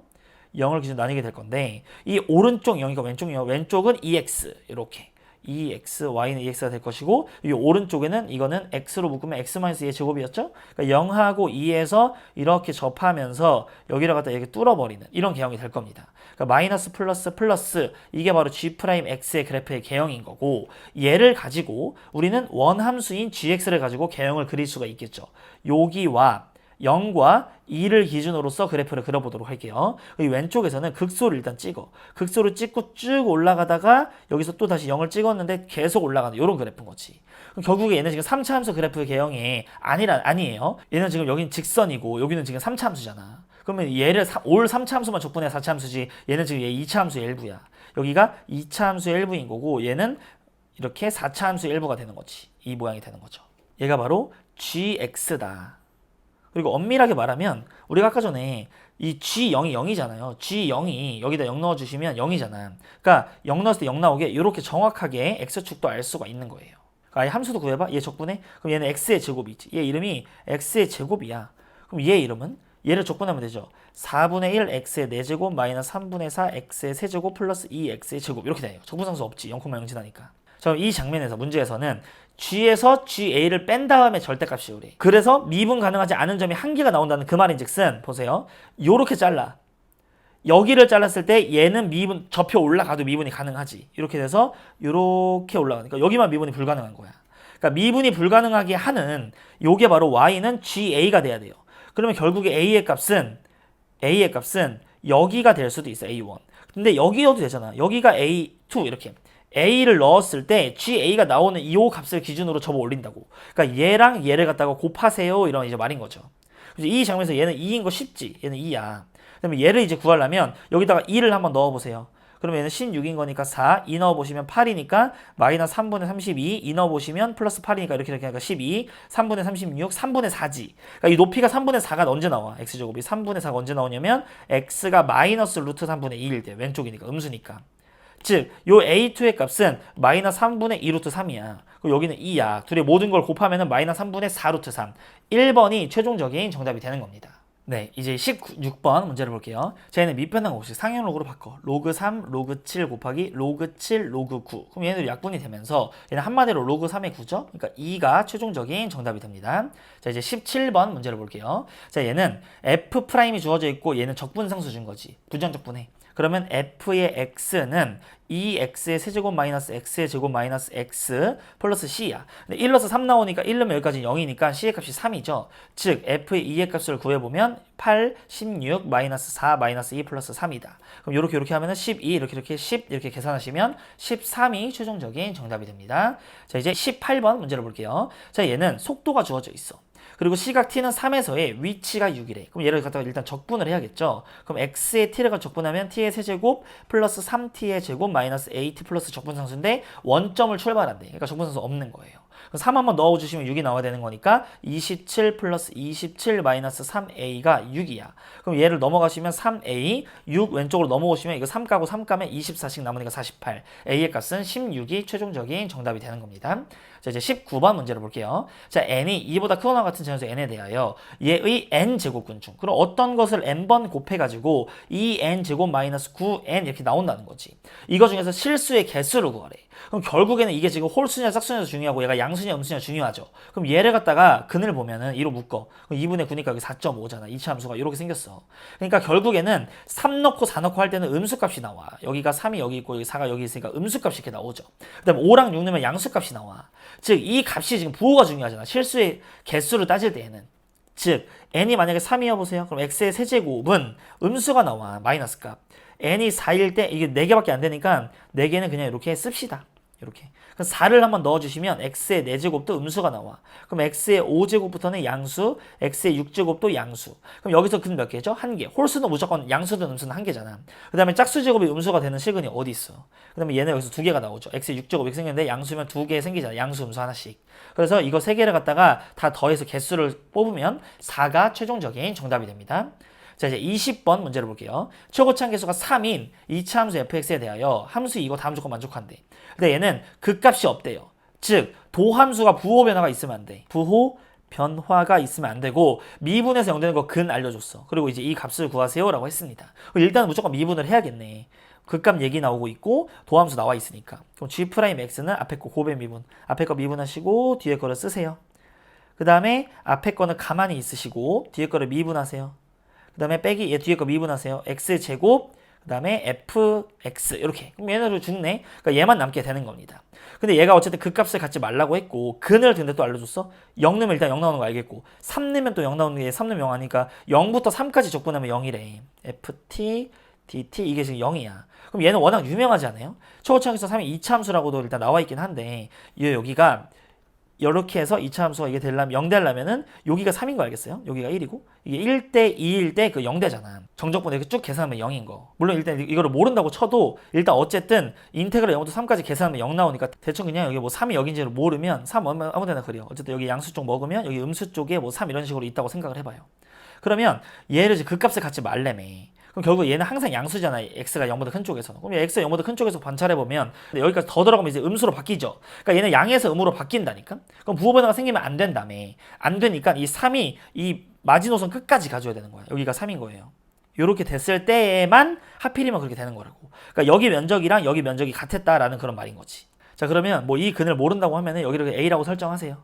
0을 기준으로 나뉘게 될 건데 이 오른쪽 0이니까 왼쪽 0, 왼쪽은 2x 이렇게 2x, y는 2x가 될 것이고 이 오른쪽에는 이거는 x로 묶으면 x-2의 제곱이었죠? 그러니까 0하고 2에서 이렇게 접하면서 여기를 갖다 이렇게 뚫어버리는 이런 개형이 될 겁니다. 그러니까 마이너스 플러스 플러스 이게 바로 g'x의 그래프의 개형인 거고 얘를 가지고 우리는 원함수인 gx를 가지고 개형을 그릴 수가 있겠죠. 여기와 0과 2를 기준으로서 그래프를 그려보도록 할게요. 이 왼쪽에서는 극소를 일단 찍어. 극소를 찍고 쭉 올라가다가 여기서 또 다시 0을 찍었는데 계속 올라가는 이런 그래프인 거지. 그럼 결국에 얘는 지금 3차 함수 그래프 개형이 아니에요. 얘는 지금 여긴 직선이고 여기는 지금 3차 함수잖아. 그러면 얘를 올 3차 함수만 적분해 4차 함수지 얘는 지금 얘 2차 함수의 일부야. 여기가 2차 함수의 일부인 거고 얘는 이렇게 4차 함수의 일부가 되는 거지. 이 모양이 되는 거죠. 얘가 바로 gx다. 그리고 엄밀하게 말하면 우리가 아까 전에 이 G0이 0이잖아요. G0이 여기다 0 넣어주시면 0이잖아. 그러니까 0 넣었을 때 0 나오게 이렇게 정확하게 X축도 알 수가 있는 거예요. 그러니까 아예 함수도 구해봐. 얘 적분해. 그럼 얘는 X의 제곱이지. 얘 이름이 X의 제곱이야. 그럼 얘 이름은? 얘를 적분하면 되죠. 4분의 1 X의 4제곱 마이너스 3분의 4 X의 세제곱 플러스 2X의 제곱 이렇게 돼요. 적분상수 없지. 0,0 지나니까. 자, 이 장면에서 문제에서는 G에서 GA를 뺀 다음에 절대값이 오래. 그래서 미분 가능하지 않은 점이 한 개가 나온다는 그 말인즉슨 보세요. 요렇게 잘라. 여기를 잘랐을 때 얘는 미분 접혀 올라가도 미분이 가능하지. 이렇게 돼서 요렇게 올라가니까 여기만 미분이 불가능한 거야. 그러니까 미분이 불가능하게 하는 요게 바로 Y는 GA가 돼야 돼요. 그러면 결국에 A의 값은 여기가 될 수도 있어. A1. 근데 여기여도 되잖아. 여기가 A2 이렇게. A를 넣었을 때 GA가 나오는 이 값을 기준으로 접어 올린다고. 그러니까 얘랑 얘를 갖다가 곱하세요 이런 이제 말인 거죠. 이 장면에서 얘는 2인 거 쉽지. 얘는 2야. 그러면 얘를 이제 구하려면 여기다가 2를 한번 넣어보세요. 그러면 얘는 16인 거니까 4, 2 넣어보시면 8이니까 마이너스 3분의 32, 2 넣어보시면 플러스 8이니까 이렇게 하니까 12, 3분의 36, 3분의 4지. 그러니까 이 높이가 3분의 4가 언제 나와? x제곱이 3분의 4가 언제 나오냐면 x가 마이너스 루트 3분의 2일 때 왼쪽이니까 음수니까. 즉, 요 A2의 값은 마이너스 3분의 2루트 3이야. 그리고 여기는 2야. 둘의 모든 걸 곱하면 마이너스 3분의 4루트 3. 1번이 최종적인 정답이 되는 겁니다. 네, 이제 16번 문제를 볼게요. 자, 얘는 밑변환 공식 상형로그로 바꿔. 로그 3, 로그 7 곱하기 로그 7, 로그 9. 그럼 얘네들 약분이 되면서 얘는 한마디로 로그 3의 9죠? 그러니까 2가 최종적인 정답이 됩니다. 자, 이제 17번 문제를 볼게요. 자, 얘는 F'이 주어져 있고 얘는 적분상수 준 거지. 부정적분해. 그러면 f의 x는 2x의 세제곱 마이너스 x의 제곱 마이너스 x 플러스 c야. 근데 1 넣어서 3 나오니까 1 넣으면 여기까지 0이니까 c의 값이 3이죠. 즉 f의 2의 값을 구해보면 8, 16, 마이너스 4, 마이너스 2 플러스 3이다. 그럼 이렇게 하면은 12, 이렇게 10 이렇게 계산하시면 13이 최종적인 정답이 됩니다. 자, 이제 18번 문제를 볼게요. 자, 얘는 속도가 주어져 있어. 그리고 시각 t는 3에서의 위치가 6이래. 그럼 얘를 갖다가 일단 적분을 해야겠죠. 그럼 x의 t를 적분하면 t의 세제곱 플러스 3t의 제곱 마이너스 at 플러스 적분상수인데 원점을 출발한대. 그러니까 적분상수 없는 거예요. 3 한번 넣어주시면 6이 나와야 되는 거니까 27 플러스 27 마이너스 3a가 6이야. 그럼 얘를 넘어가시면 3a, 6 왼쪽으로 넘어오시면 이거 3 까고 3 까면 24씩 남으니까 48. a의 값은 16이 최종적인 정답이 되는 겁니다. 자, 이제 19번 문제를 볼게요. 자, n이 2보다 크거나 같은 자연수 n에 대하여 얘의 n제곱근중. 그럼 어떤 것을 n번 곱해가지고 2n제곱 마이너스 9n 이렇게 나온다는 거지. 이거 중에서 실수의 개수를 구하래. 그럼 결국에는 이게 지금 홀수냐 짝수냐 중요하고 얘가 양수냐 음수냐 중요하죠. 그럼 얘를 갖다가 근을 보면은 2로 묶어. 그럼 2분의 9니까 여기 4.5잖아. 이차 함수가 이렇게 생겼어. 그러니까 결국에는 3 넣고 4 넣고 할 때는 음수값이 나와. 여기가 3이 여기 있고 여기 4가 여기 있으니까 음수값이 이렇게 나오죠. 그 다음에 5랑 6 넣으면 양수값이 나와. 즉 이 값이 지금 부호가 중요하잖아. 실수의 개수를 따질 때에는. 즉 n이 만약에 3이어 보세요. 그럼 x의 세제곱은 음수가 나와. 마이너스 값. n이 4일 때 이게 4개밖에 안 되니까 4개는 그냥 이렇게 씁시다. 이렇게. 그럼 4를 한번 넣어주시면 x의 4제곱도 음수가 나와. 그럼 x의 5제곱부터는 양수, x의 6제곱도 양수. 그럼 여기서 근 몇 개죠? 1개. 홀수는 무조건 양수든 음수는 1개잖아. 그 다음에 짝수제곱이 음수가 되는 실근이 어디 있어? 그 다음에 얘는 여기서 2개가 나오죠. x의 6제곱 이렇게 생겼는데 양수면 2개 생기잖아. 양수, 음수 하나씩. 그래서 이거 3개를 갖다가 다 더해서 개수를 뽑으면 4가 최종적인 정답이 됩니다. 자, 이제 20번 문제를 볼게요. 최고차항 계수가 3인 2차 함수 fx에 대하여 함수 이거 다음 조건 만족한대. 근데 얘는 극값이 없대요. 즉 도함수가 부호 변화가 있으면 안 돼. 부호 변화가 있으면 안 되고 미분에서 0 되는 거 근 알려줬어. 그리고 이제 이 값을 구하세요 라고 했습니다. 일단은 무조건 미분을 해야겠네. 극값 얘기 나오고 있고 도함수 나와 있으니까. 그럼 g'x는 앞에 거 고배 미분. 앞에 거 미분하시고 뒤에 거를 쓰세요. 그 다음에 앞에 거는 가만히 있으시고 뒤에 거를 미분하세요. 그 다음에 빼기 얘 뒤에 거 미분하세요. x제곱 그 다음에 fx 이렇게. 그럼 얘네로 죽네. 그러니까 얘만 남게 되는 겁니다. 근데 얘가 어쨌든 그 값을 갖지 말라고 했고 근을 근데 또 알려줬어. 0 넣으면 일단 0 나오는 거 알겠고 3 넣으면 또 0 나오는 게 3 넣으면 0 하니까 0부터 3까지 적분하면 0이래. ft, dt 이게 지금 0이야. 그럼 얘는 워낙 유명하지 않아요? 최고차항에서 3이 2차 함수라고도 일단 나와 있긴 한데 얘 여기가 이렇게 해서 2차 함수가 이게 되려면 0 되려면은 여기가 3인 거 알겠어요? 여기가 1이고 이게 1대 2일 때 그 0 되잖아. 정적분 이렇게 쭉 계산하면 0인 거. 물론 일단 이거를 모른다고 쳐도 일단 어쨌든 인테그랄 0부터 3까지 계산하면 0 나오니까 대충 그냥 여기 뭐 3이 여기인지를 모르면 3 아무 데나 그려. 어쨌든 여기 양수 쪽 먹으면 여기 음수 쪽에 뭐 3 이런 식으로 있다고 생각을 해봐요. 그러면 얘를 이제 그 값을 갖지 말래매. 그럼 결국 얘는 항상 양수잖아. x가 0보다 큰 쪽에서. 그럼 x가 0보다 큰 쪽에서 관찰해보면 여기까지 더 들어가면 이제 음수로 바뀌죠. 그러니까 얘는 양에서 음으로 바뀐다니까. 그럼 부호 변화가 생기면 안 된다며. 안 되니까 이 3이 이 마지노선 끝까지 가져야 되는 거야. 여기가 3인 거예요. 이렇게 됐을 때에만 하필이면 그렇게 되는 거라고. 그러니까 여기 면적이랑 여기 면적이 같았다라는 그런 말인 거지. 자, 그러면 뭐 이 근을 모른다고 하면은 여기를 a라고 설정하세요.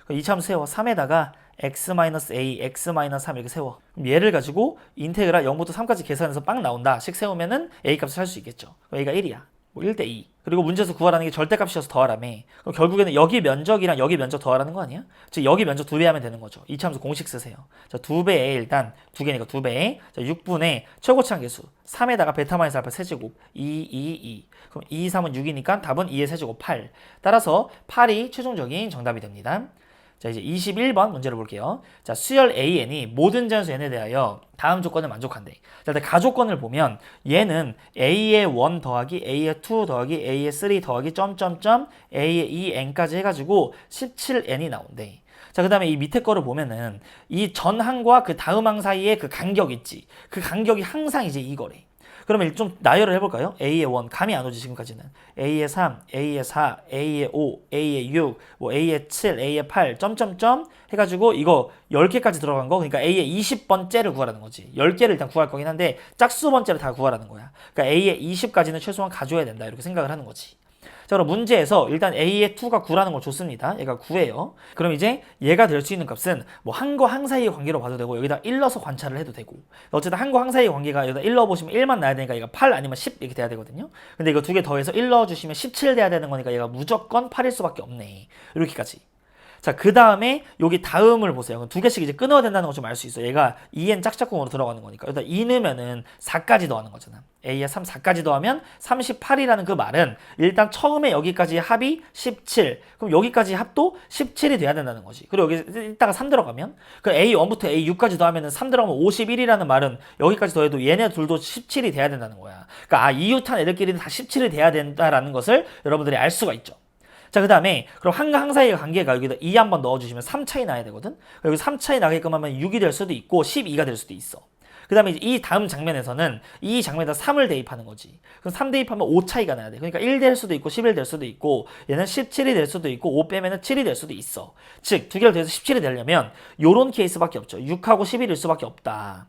이참 세워. 3에다가 x-a, x-3 이렇게 세워. 그럼 얘를 가지고 인테그랄 0부터 3까지 계산해서 빵 나온다 식 세우면은 a 값을 살 수 있겠죠. 그럼 a가 1이야. 뭐 1대 2. 그리고 문제에서 구하라는 게 절대값이어서 더하라며. 그럼 결국에는 여기 면적이랑 여기 면적 더하라는 거 아니야? 즉 여기 면적 2배 하면 되는 거죠. 이차함수 공식 쓰세요. 자, 2배에 일단 2개니까 2배. 자, 6분의 최고차항 계수 3에다가 베타 마이너스 알파 세제곱 2. 그럼 2, 3은 6이니까 답은 2의 세제곱 8. 따라서 8이 최종적인 정답이 됩니다. 자, 이제 21번 문제를 볼게요. 자, 수열 AN이 모든 자연수 N에 대하여 다음 조건을 만족한대. 자, 일단 가조건을 보면 얘는 A의 1 더하기 A의 2 더하기 A의 3 더하기 점점점 A의 2N까지 해가지고 17N이 나온대. 자, 그 다음에 이 밑에 거를 보면은 이 전 항과 그 다음 항 사이에 그 간격 있지. 그 간격이 항상 이제 이거래. 그러면 좀 나열을 해볼까요? A의 1, 감이 안 오지 지금까지는. A의 3, A의 4, A의 5, A의 6, 뭐 A의 7, A의 8, 점점점 해가지고 이거 10개까지 들어간 거, 그러니까 A의 20번째를 구하라는 거지. 10개를 일단 구할 거긴 한데 짝수 번째를 다 구하라는 거야. 그러니까 A의 20까지는 최소한 가져야 된다 이렇게 생각을 하는 거지. 자, 그럼 문제에서 일단 A의 2가 9라는 걸 줬습니다. 얘가 9예요. 그럼 이제 얘가 될 수 있는 값은 뭐 항과 항 사이의 관계로 봐도 되고 여기다 1 넣어서 관찰을 해도 되고 어쨌든 항과 항 사이의 관계가 여기다 1 넣어보시면 1만 나야 되니까 얘가 8 아니면 10 이렇게 돼야 되거든요. 근데 이거 두 개 더해서 1 넣어주시면 17 돼야 되는 거니까 얘가 무조건 8일 수밖에 없네. 이렇게까지. 자, 그 다음에 여기 다음을 보세요. 두 개씩 이제 끊어야 된다는 걸 좀 알 수 있어요. 얘가 2n 짝짝꿍으로 들어가는 거니까. 일단 2 넣으면은 4까지 더하는 거잖아. a에 3, 4까지 더하면 38이라는 그 말은 일단 처음에 여기까지 합이 17. 그럼 여기까지 합도 17이 돼야 된다는 거지. 그리고 여기 이따가 3 들어가면 그 a1부터 a6까지 더하면은 3 들어가면 51이라는 말은 여기까지 더해도 얘네 둘도 17이 돼야 된다는 거야. 그러니까 이유탄 애들끼리는 다 17이 돼야 된다라는 것을 여러분들이 알 수가 있죠. 자, 그 다음에 그럼 항 사이의 관계가 여기다 2 한번 넣어주시면 3 차이 나야 되거든. 여기 3 차이 나게끔 하면 6이 될 수도 있고 12가 될 수도 있어. 그 다음에 이 다음 장면에서는 이 장면에다 3을 대입하는 거지. 그럼 3 대입하면 5 차이가 나야 돼. 그러니까 1 될 수도 있고 11 될 수도 있고 얘는 17이 될 수도 있고 5 빼면은 7이 될 수도 있어. 즉 두 개를 더해서 17이 되려면 요런 케이스밖에 없죠. 6하고 11일 수밖에 없다.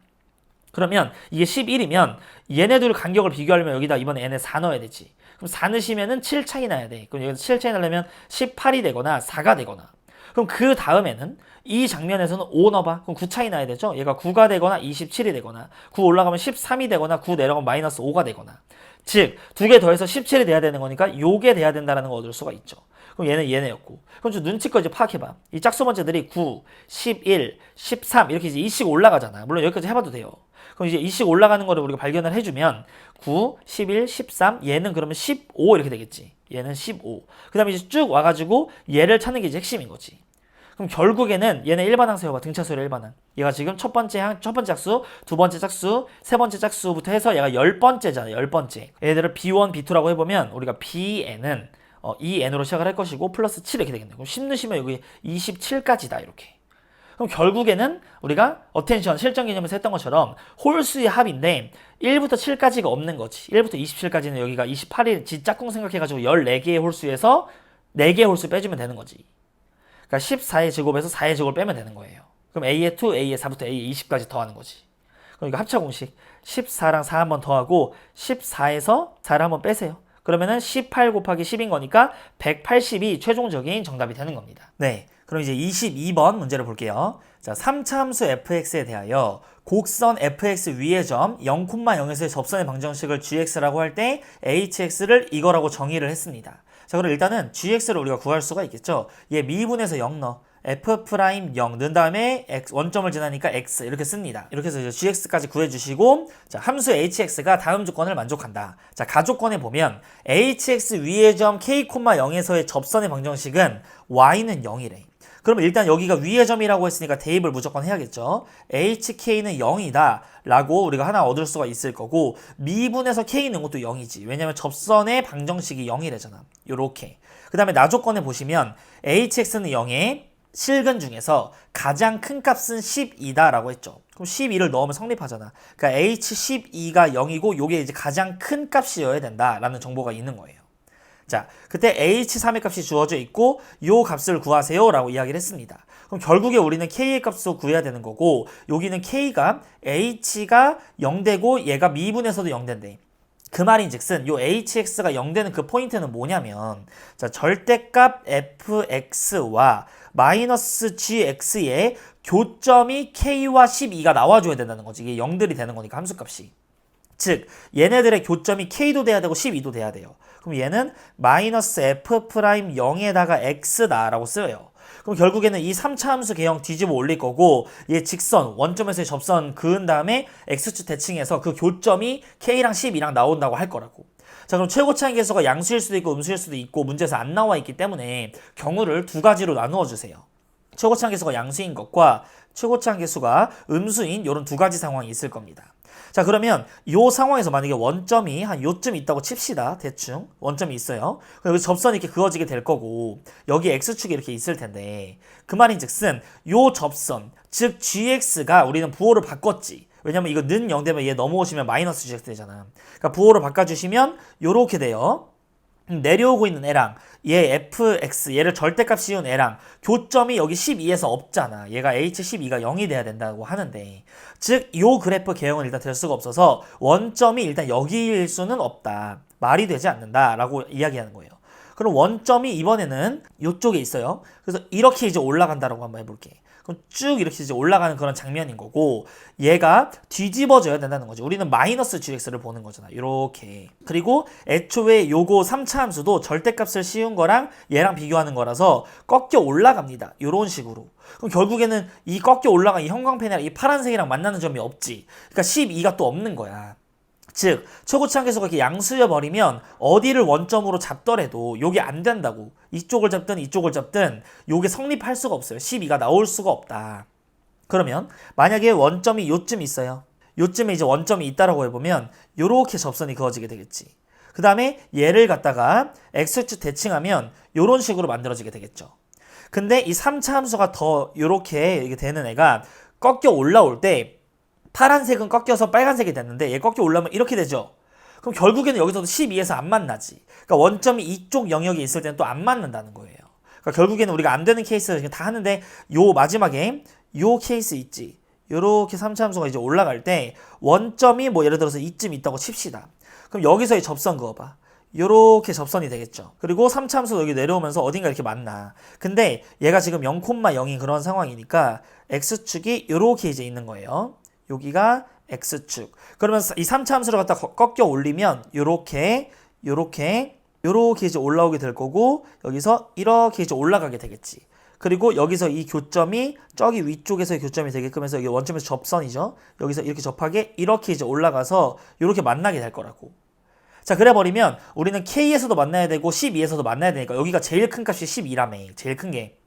그러면 이게 11이면 얘네들 간격을 비교하려면 여기다 이번에 얘네 4 넣어야 되지. 그럼 4 넣으시면은 7 차이 나야 돼. 그럼 여기서 7 차이 나려면 18이 되거나 4가 되거나. 그럼 그 다음에는 이 장면에서는 5 넣어봐. 그럼 9 차이 나야 되죠? 얘가 9가 되거나 27이 되거나 9 올라가면 13이 되거나 9 내려가면 마이너스 5가 되거나. 즉, 두 개 더해서 17이 돼야 되는 거니까 요게 돼야 된다는 걸 얻을 수가 있죠. 그럼 얘네였고. 그럼 좀 눈치껏 이제 파악해봐. 이 짝수 번째들이 9, 11, 13 이렇게 이제 이씩 올라가잖아. 물론 여기까지 해봐도 돼요. 그럼 이제 이씩 올라가는 거를 우리가 발견을 해주면 9, 11, 13 얘는 그러면 15 이렇게 되겠지. 얘는 15. 그 다음에 이제 쭉 와가지고 얘를 찾는 게 이제 핵심인 거지. 그럼 결국에는 얘네 일반항 세워봐. 등차수열 일반항. 얘가 지금 첫 번째 짝수, 두 번째 짝수, 세 번째 짝수부터 해서 얘가 10번째잖아. 10번째. 얘들을 B1, B2라고 해보면 우리가 BN은 이 n으로 시작을 할 것이고 플러스 7 이렇게 되겠네. 그럼 10 넣으시면 여기 27까지다 이렇게. 그럼 결국에는 우리가 어텐션 실전 개념에서 했던 것처럼 홀수의 합인데 1부터 7까지가 없는 거지. 1부터 27까지는 여기가 28일 지 짝꿍 생각해가지고 14개의 홀수에서 4개의 홀수 빼주면 되는 거지. 그러니까 14의 제곱에서 4의 제곱을 빼면 되는 거예요. 그럼 a의 2, a의 4부터 a의 20까지 더하는 거지. 그럼 이거 합차 공식 14랑 4 한번 더하고 14에서 4를 한번 빼세요. 그러면은 18 곱하기 10인 거니까 180이 최종적인 정답이 되는 겁니다. 네. 그럼 이제 22번 문제를 볼게요. 자, 3차 함수 fx에 대하여 곡선 fx 위의 점 0,0에서의 접선의 방정식을 gx라고 할 때 hx를 이거라고 정의를 했습니다. 자, 그럼 일단은 gx를 우리가 구할 수가 있겠죠. 얘 미분에서 0 넣어. f' 0 넣은 다음에 x, 원점을 지나니까 x 이렇게 씁니다. 이렇게 해서 이제 gx까지 구해주시고, 자, 함수 hx가 다음 조건을 만족한다. 자, 가조건에 보면 hx 위의 점 k, 0에서의 접선의 방정식은 y는 0이래. 그러면 일단 여기가 위의 점이라고 했으니까 대입을 무조건 해야겠죠. hk는 0이다 라고 우리가 하나 얻을 수가 있을 거고, 미분에서 k 있는 것도 0이지. 왜냐면 접선의 방정식이 0이래잖아. 요렇게. 그 다음에 나조건에 보시면 hx는 0에 실근 중에서 가장 큰 값은 12다 라고 했죠. 그럼 12를 넣으면 성립하잖아. 그러니까 h12가 0이고 요게 이제 가장 큰 값이어야 된다라는 정보가 있는 거예요. 자, 그때 h3의 값이 주어져 있고 요 값을 구하세요 라고 이야기를 했습니다. 그럼 결국에 우리는 k의 값을 구해야 되는 거고, 여기는 k가 h가 0되고 얘가 미분에서도 0된대. 그 말인즉슨 요 hx가 0되는 그 포인트는 뭐냐면, 자, 절대값 fx와 마이너스 gx의 교점이 k와 12가 나와줘야 된다는 거지. 이게 0들이 되는 거니까 함수값이. 즉 얘네들의 교점이 k도 돼야 되고 12도 돼야 돼요. 그럼 얘는 마이너스 f'0에다가 x다 라고 써요. 그럼 결국에는 이 3차 함수 개형 뒤집어 올릴 거고, 얘 직선 원점에서의 접선 그은 다음에 x축 대칭해서 그 교점이 k랑 12랑 나온다고 할 거라고. 자, 그럼 최고차항 계수가 양수일 수도 있고 음수일 수도 있고 문제에서 안 나와 있기 때문에 경우를 두 가지로 나누어 주세요. 최고차항 계수가 양수인 것과 최고차항 계수가 음수인 이런 두 가지 상황이 있을 겁니다. 자, 그러면 이 상황에서 만약에 원점이 한 요쯤 있다고 칩시다. 대충 원점이 있어요. 여기 접선이 이렇게 그어지게 될 거고, 여기 x축이 이렇게 있을 텐데, 그 말인즉슨 요 접선, 즉 gx가 우리는 부호를 바꿨지. 왜냐면 이거 는 0 되면 얘 넘어오시면 마이너스 gx 되잖아. 그러니까 부호를 바꿔주시면 요렇게 돼요. 내려오고 있는 애랑 얘 fx, 얘를 절대값 씌운 애랑 교점이 여기 12에서 없잖아. 얘가 h12가 0이 돼야 된다고 하는데, 즉 요 그래프 개형은 일단 될 수가 없어서 원점이 일단 여기일 수는 없다. 말이 되지 않는다 라고 이야기하는 거예요. 그럼 원점이 이번에는 요쪽에 있어요. 그래서 이렇게 이제 올라간다라고 한번 해볼게. 그럼 쭉 이렇게 이제 올라가는 그런 장면인 거고, 얘가 뒤집어져야 된다는 거죠. 우리는 마이너스 gx를 보는 거잖아. 이렇게. 그리고 애초에 요거 3차 함수도 절대값을 씌운 거랑 얘랑 비교하는 거라서 꺾여 올라갑니다. 이런 식으로. 그럼 결국에는 이 꺾여 올라간 이 형광펜이랑 이 파란색이랑 만나는 점이 없지. 그러니까 12가 또 없는 거야. 즉 최고치 한계수가 이렇게 양수여 버리면 어디를 원점으로 잡더라도 요게 안 된다고. 이쪽을 잡든 이쪽을 잡든 요게 성립할 수가 없어요. 12가 나올 수가 없다. 그러면 만약에 원점이 요쯤 있어요. 요쯤에 이제 원점이 있다라고 해보면 요렇게 접선이 그어지게 되겠지. 그 다음에 얘를 갖다가 x축 대칭하면 요런 식으로 만들어지게 되겠죠. 근데 이 3차 함수가 더 요렇게 되는 애가 꺾여 올라올 때 파란색은 꺾여서 빨간색이 됐는데 얘 꺾여 올라오면 이렇게 되죠. 그럼 결국에는 여기서도 12에서 안 만나지. 그러니까 원점이 이쪽 영역에 있을 때는 또 안 맞는다는 거예요. 그러니까 결국에는 우리가 안 되는 케이스를 다 하는데 요 마지막에 요 케이스 있지. 요렇게 3차 함수가 이제 올라갈 때 원점이 뭐 예를 들어서 이쯤 있다고 칩시다. 그럼 여기서의 접선 그어봐. 요렇게 접선이 되겠죠. 그리고 3차 함수 여기 내려오면서 어딘가 이렇게 만나. 근데 얘가 지금 0,0인 그런 상황이니까 x축이 요렇게 이제 있는 거예요. 여기가 x축. 그러면 이 3차 함수를 갖다 꺾여 올리면 요렇게 이제 올라오게 될 거고 여기서 이렇게 이제 올라가게 되겠지. 그리고 여기서 이 교점이 저기 위쪽에서의 교점이 되게끔 해서 여기 원점에서 접선이죠. 여기서 이렇게 접하게 이렇게 이제 올라가서 이렇게 만나게 될 거라고. 자, 그래 버리면 우리는 K에서도 만나야 되고 12에서도 만나야 되니까 여기가 제일 큰 값이 12라며. 제일 큰 게.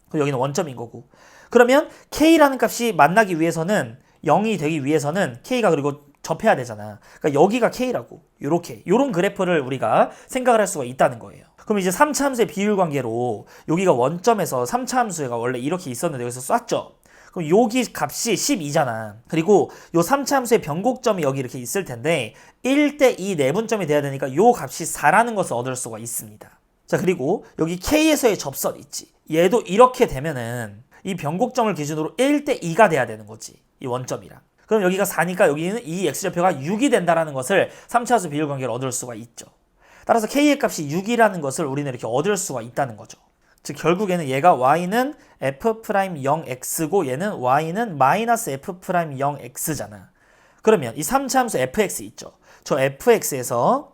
그리고 여기는 원점인 거고. 그러면 K라는 값이 만나기 위해서는 0이 되기 위해서는 K가 그리고 접해야 되잖아. 그러니까 여기가 K라고. 요런 그래프를 우리가 생각을 할 수가 있다는 거예요. 그럼 이제 3차 함수의 비율 관계로 여기가 원점에서 3차 함수가 원래 이렇게 있었는데 여기서 쐈죠. 그럼 여기 값이 12잖아. 그리고 요 3차 함수의 변곡점이 여기 이렇게 있을 텐데 1대2 내분점이 돼야 되니까 요 값이 4라는 것을 얻을 수가 있습니다. 자, 그리고 여기 K에서의 접선 있지. 얘도 이렇게 되면은 이 변곡점을 기준으로 1대2가 돼야 되는 거지. 이 원점이랑. 그럼 여기가 4니까 여기는 이 x좌표가 6이 된다는 것을 3차 함수 비율 관계로 얻을 수가 있죠. 따라서 k의 값이 6이라는 것을 우리는 이렇게 얻을 수가 있다는 거죠. 즉 결국에는 얘가 y는 f'0x고 얘는 y는 마이너스 f'0x잖아. 그러면 이 3차 함수 fx 있죠. 저 fx에서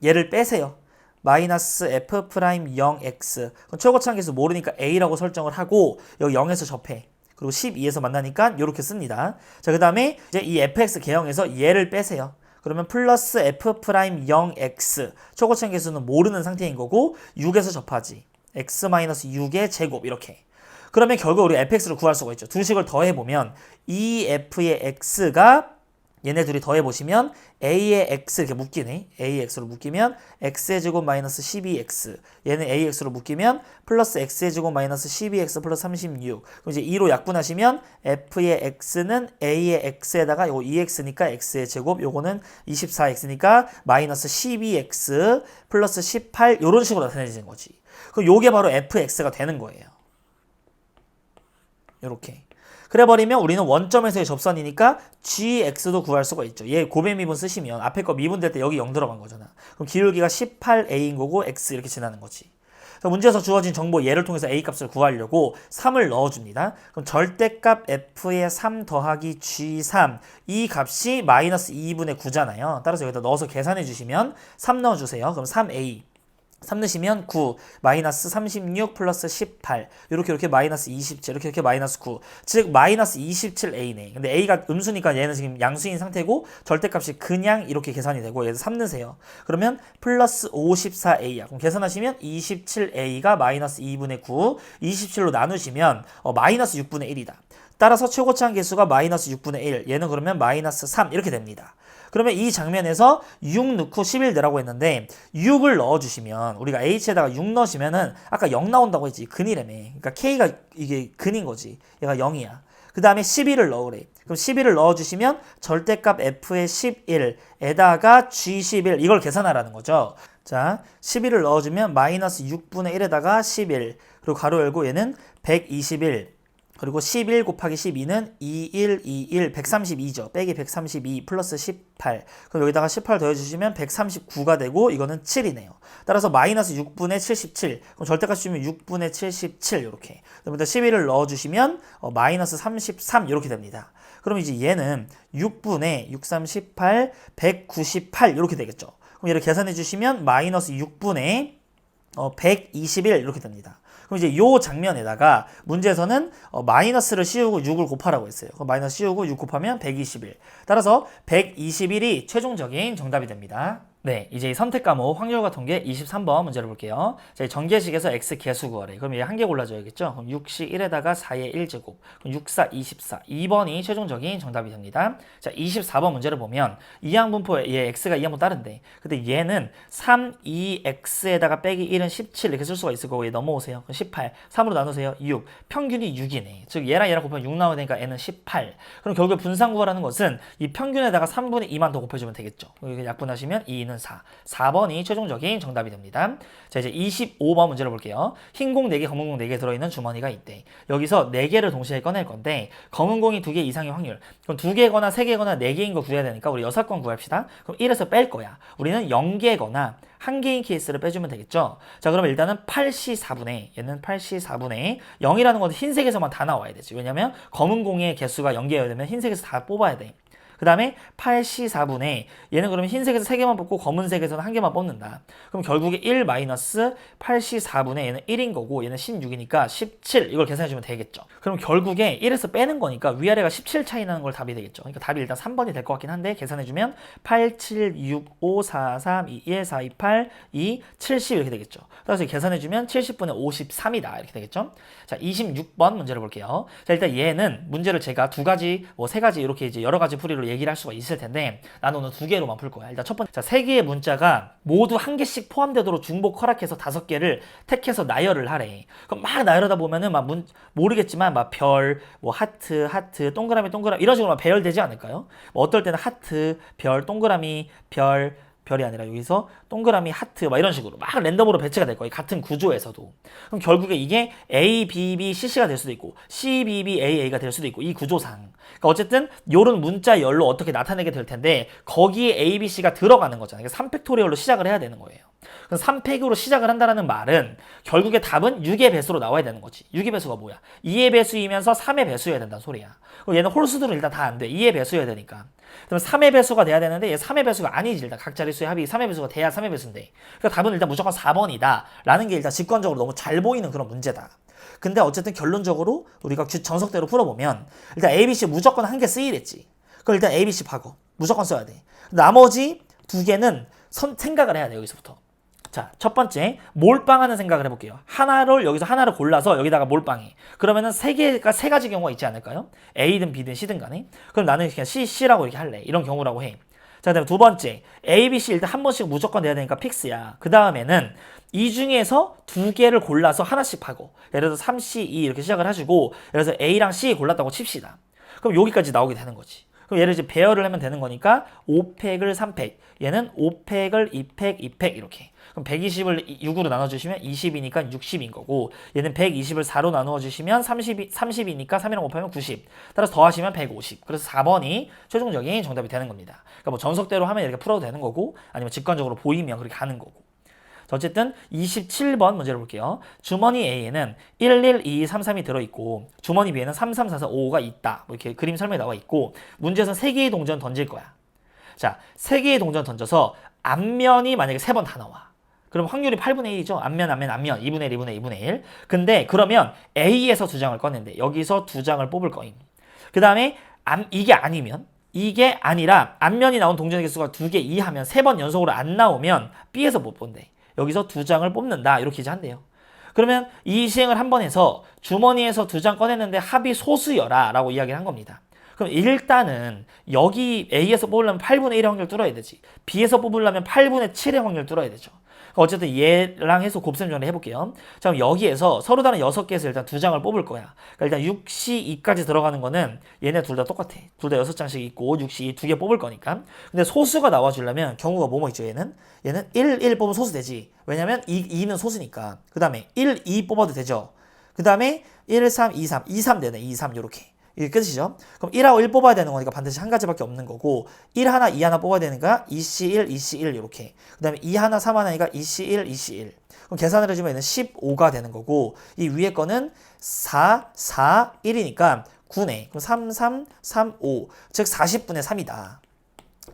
얘를 빼세요. 마이너스 f'0x. 그럼 최고치 한계수 모르니까 a라고 설정을 하고 여기 0에서 접해. 그리고 12에서 만나니까 이렇게 씁니다. 자, 그 다음에 이제 이 fx 개형에서 얘를 빼세요. 그러면 플러스 f'0x. 최고치 한계수는 모르는 상태인 거고 6에서 접하지. x-6의 제곱 이렇게. 그러면 결국 우리 fx를 구할 수가 있죠. 두 식을 더해보면 이 f의 x가 얘네 둘이 더해보시면 a의 x 이렇게 묶이네. a의 x로 묶이면 x의 제곱 마이너스 12x. 얘는 ax로 묶이면 플러스 x의 제곱 마이너스 12x 플러스 36. 그럼 이제 2로 약분하시면 f의 x는 a의 x에다가 요거 2x니까 x의 제곱, 요거는 24x니까 마이너스 12x 플러스 18 요런 식으로 나타내지는 거지. 그럼 요게 바로 fx가 되는 거예요. 요렇게. 그래버리면 우리는 원점에서의 접선이니까 gx도 구할 수가 있죠. 얘 곱의 미분 쓰시면 앞에 거 미분될 때 여기 0 들어간 거잖아. 그럼 기울기가 18a인 거고 x 이렇게 지나는 거지. 그래서 문제에서 주어진 정보 얘를 통해서 a 값을 구하려고 3을 넣어줍니다. 그럼 절대값 f의 3 더하기 g3 이 값이 마이너스 2분의 9잖아요. 따라서 여기다 넣어서 계산해 주시면 3 넣어주세요. 그럼 3a 3 넣으시면 9, 마이너스 36 플러스 18 이렇게 마이너스 27 이렇게 마이너스 9 즉 마이너스 27a네. 근데 a가 음수니까 얘는 지금 양수인 상태고 절대값이 그냥 이렇게 계산이 되고 얘도 3 넣으세요. 그러면 플러스 54a야. 그럼 계산하시면 27a가 마이너스 2분의 9 27로 나누시면 마이너스 6분의 1이다. 따라서 최고치 한계수가 마이너스 6분의 1 얘는 그러면 마이너스 3 이렇게 됩니다. 그러면 이 장면에서 6 넣고 11 넣으라고 했는데 6을 넣어주시면 우리가 h에다가 6 넣으시면은 아까 0 나온다고 했지. 근이라며. 그러니까 k가 이게 근인 거지. 얘가 0이야. 그 다음에 11을 넣으래. 그럼 11을 넣어주시면 절대값 f의 11에다가 g11 이걸 계산하라는 거죠. 자, 11을 넣어주면 마이너스 6분의 1에다가 11 그리고 가로 열고 얘는 121 그리고 11 곱하기 12는 21, 21, 132죠. 빼기 132 플러스 18. 그럼 여기다가 18 더해주시면 139가 되고 이거는 7이네요. 따라서 마이너스 6분의 77. 그럼 절대값 주면 6분의 77 이렇게. 그럼 11을 넣어주시면 마이너스 33 이렇게 됩니다. 그럼 이제 얘는 6분의 6, 3, 18, 198 이렇게 되겠죠. 그럼 얘를 계산해 주시면 마이너스 6분의 121 이렇게 됩니다. 그럼 이제 요 장면에다가 문제에서는 마이너스를 씌우고 6을 곱하라고 했어요. 그럼 마이너스 씌우고 6 곱하면 121. 따라서 121이 최종적인 정답이 됩니다. 네, 이제 이 선택 과목 확률과 통계 23번 문제를 볼게요. 자, 이 전개식에서 x 개수 구하래. 그럼 얘 한 개 골라줘야겠죠? 그럼 6시 1에다가 4의 1제곱. 그럼 6, 4, 24. 2번이 최종적인 정답이 됩니다. 자, 24번 문제를 보면 이항분포에 얘 x가 이항분 다른데 근데 얘는 3, 2x에다가 빼기 1은 17 이렇게 쓸 수가 있을 거고 얘 넘어오세요. 그럼 18. 3으로 나누세요. 6. 평균이 6이네. 즉 얘랑 얘랑 곱하면 6 나와야 되니까 n은 18. 그럼 결국 분산 구하라는 것은 이 평균에다가 3분의 2만 더 곱해주면 되겠죠. 여기 약분하시면 2는 4. 4번이 최종적인 정답이 됩니다. 자, 이제 25번 문제를 볼게요. 흰 공 4개, 검은 공 4개 들어있는 주머니가 있대. 여기서 4개를 동시에 꺼낼 건데 검은 공이 2개 이상의 확률. 그럼 2개거나 3개거나 4개인 거 구해야 되니까 우리 6건 구합시다. 그럼 1에서 뺄 거야. 우리는 0개거나 1개인 케이스를 빼주면 되겠죠. 자, 그러면 일단은 8시 4분의 얘는 8시 4분의 0이라는 건 흰색에서만 다 나와야 되지. 왜냐면 검은 공의 개수가 0개여야 되면 흰색에서 다 뽑아야 돼. 그 다음에 8시 4분의 얘는 그러면 흰색에서 3개만 뽑고 검은색에서는 1개만 뽑는다. 그럼 결국에 1 마이너스 8시 4분의 얘는 1인 거고 얘는 16이니까 17 이걸 계산해주면 되겠죠. 그럼 결국에 1에서 빼는 거니까 위아래가 17 차이 나는 걸 답이 되겠죠. 그러니까 답이 일단 3번이 될 것 같긴 한데 계산해주면 8, 7, 6, 5, 4, 3, 2, 1, 4, 2, 8, 2, 70 이렇게 되겠죠. 따라서 계산해주면 70분의 53이다 이렇게 되겠죠. 자, 26번 문제를 볼게요. 자, 일단 얘는 문제를 제가 2가지, 뭐 3가지 이렇게 이제 여러 가지 풀이로 얘기를 할 수가 있을 텐데 나는 오늘 2개로만 풀 거야. 일단 첫 번째, 자, 3개의 문자가 모두 1개씩 포함되도록 중복 허락해서 5개를 택해서 나열을 하래. 그럼 막 나열하다 보면은 막 모르겠지만 막 별, 뭐 하트, 동그라미 이런 식으로 막 배열되지 않을까요? 뭐 어떨 때는 하트, 별, 동그라미, 별이 아니라 여기서 동그라미 하트 막 이런 식으로 막 랜덤으로 배치가 될 거예요. 같은 구조에서도. 그럼 결국에 이게 A, B, B, CC가 될 수도 있고 C, B, B, A, A가 될 수도 있고 이 구조상. 그러니까 어쨌든 요런 문자 열로 어떻게 나타내게 될 텐데 거기에 A, B, C가 들어가는 거잖아요. 그러니까 3팩토리얼로 시작을 해야 되는 거예요. 그래서 3팩으로 시작을 한다는 말은 결국에 답은 6의 배수로 나와야 되는 거지. 6의 배수가 뭐야? 2의 배수이면서 3의 배수여야 된다는 소리야. 그럼 얘는 홀수들은 일단 다 안 돼. 2의 배수여야 되니까. 그럼 3의 배수가 돼야 되는데 얘 3의 배수가 아니지. 일단 각 자릿수의 합이 3의 배수가 돼야 3의 배수인데. 그러니까 답은 일단 무조건 4번이다 라는 게 일단 직관적으로 너무 잘 보이는 그런 문제다. 근데 어쨌든 결론적으로 우리가 정석대로 풀어보면 일단 ABC 무조건 1개 쓰이랬지. 그럼 일단 ABC 파고 무조건 써야 돼. 나머지 2개는 생각을 해야 돼. 여기서부터. 자, 첫 번째 몰빵하는 생각을 해볼게요. 여기서 하나를 골라서 여기다가 몰빵해. 그러면은 세 가지 경우가 있지 않을까요? A든 B든 C든 간에. 그럼 나는 그냥 C라고 이렇게 할래. 이런 경우라고 해. 자, 그다음에 두 번째 A, B, C 일단 한 번씩 무조건 돼야 되니까 픽스야. 그 다음에는 이 중에서 2개를 골라서 하나씩 파고. 예를 들어서 3C, 2 이렇게 시작을 하시고 예를 들어서 A랑 C 골랐다고 칩시다. 그럼 여기까지 나오게 되는 거지. 그럼 얘를 이제 배열을 하면 되는 거니까 5팩을 3팩, 얘는 5팩을 2팩, 2팩 이렇게. 그럼 120을 6으로 나눠주시면 20이니까 60인 거고 얘는 120을 4로 나누어주시면 30이니까 3이랑 곱하면 90. 따라서 더하시면 150. 그래서 4번이 최종적인 정답이 되는 겁니다. 그러니까 뭐 정석대로 하면 이렇게 풀어도 되는 거고 아니면 직관적으로 보이면 그렇게 가는 거고. 어쨌든 27번 문제를 볼게요. 주머니 A에는 1, 1, 2, 3, 3이 들어있고 주머니 B에는 3, 3, 4, 4, 5가 있다. 뭐 이렇게 그림 설명이 나와 있고 문제에서 3개의 동전 던질 거야. 자, 3개의 동전 던져서 앞면이 만약에 3번 다 나와. 그럼 확률이 8분의 1이죠. 앞면, 2분의 1, 2분의 1. 근데 그러면 A에서 2장을 꺼낸대. 여기서 2장을 뽑을 거임. 그 다음에 이게 아니라 앞면이 나온 동전의 개수가 2개 이하면 3번 연속으로 안 나오면 B에서 못 본대. 여기서 2장을 뽑는다. 이렇게 이제 한대요. 그러면 이 시행을 한 번 해서 주머니에서 2장 꺼냈는데 합이 소수여라 라고 이야기를 한 겁니다. 그럼 일단은 여기 A에서 뽑으려면 8분의 1의 확률 뚫어야 되지. B에서 뽑으려면 8분의 7의 확률 뚫어야 되죠. 어쨌든 얘랑 해서 곱셈 정리 해볼게요. 자, 그럼 여기에서 서로 다른 6개에서 일단 2장을 뽑을 거야. 그러니까 일단 6시 2까지 들어가는 거는 얘네 둘 다 똑같아. 둘 다 6장씩 있고 6시 2개 뽑을 거니까. 근데 소수가 나와주려면 경우가 뭐뭐 있죠, 얘는 1 뽑으면 소수 되지. 왜냐면 2는 소수니까. 그 다음에 1, 2 뽑아도 되죠. 그 다음에 1, 3, 2, 3, 2, 3 되네. 2, 3 요렇게. 이게 끝이죠. 그럼 1하고 1 뽑아야 되는 거니까 반드시 한 가지밖에 없는 거고 1 하나, 2 하나 뽑아야 되니까 2C1, 2C1 이렇게. 그 다음에 2 하나, 3 하나니까 2C1, 2C1. 그럼 계산을 해주면 얘는 15가 되는 거고 이 위에 거는 4, 4, 1이니까 9네. 그럼 3, 3, 3, 5. 즉 40분의 3이다.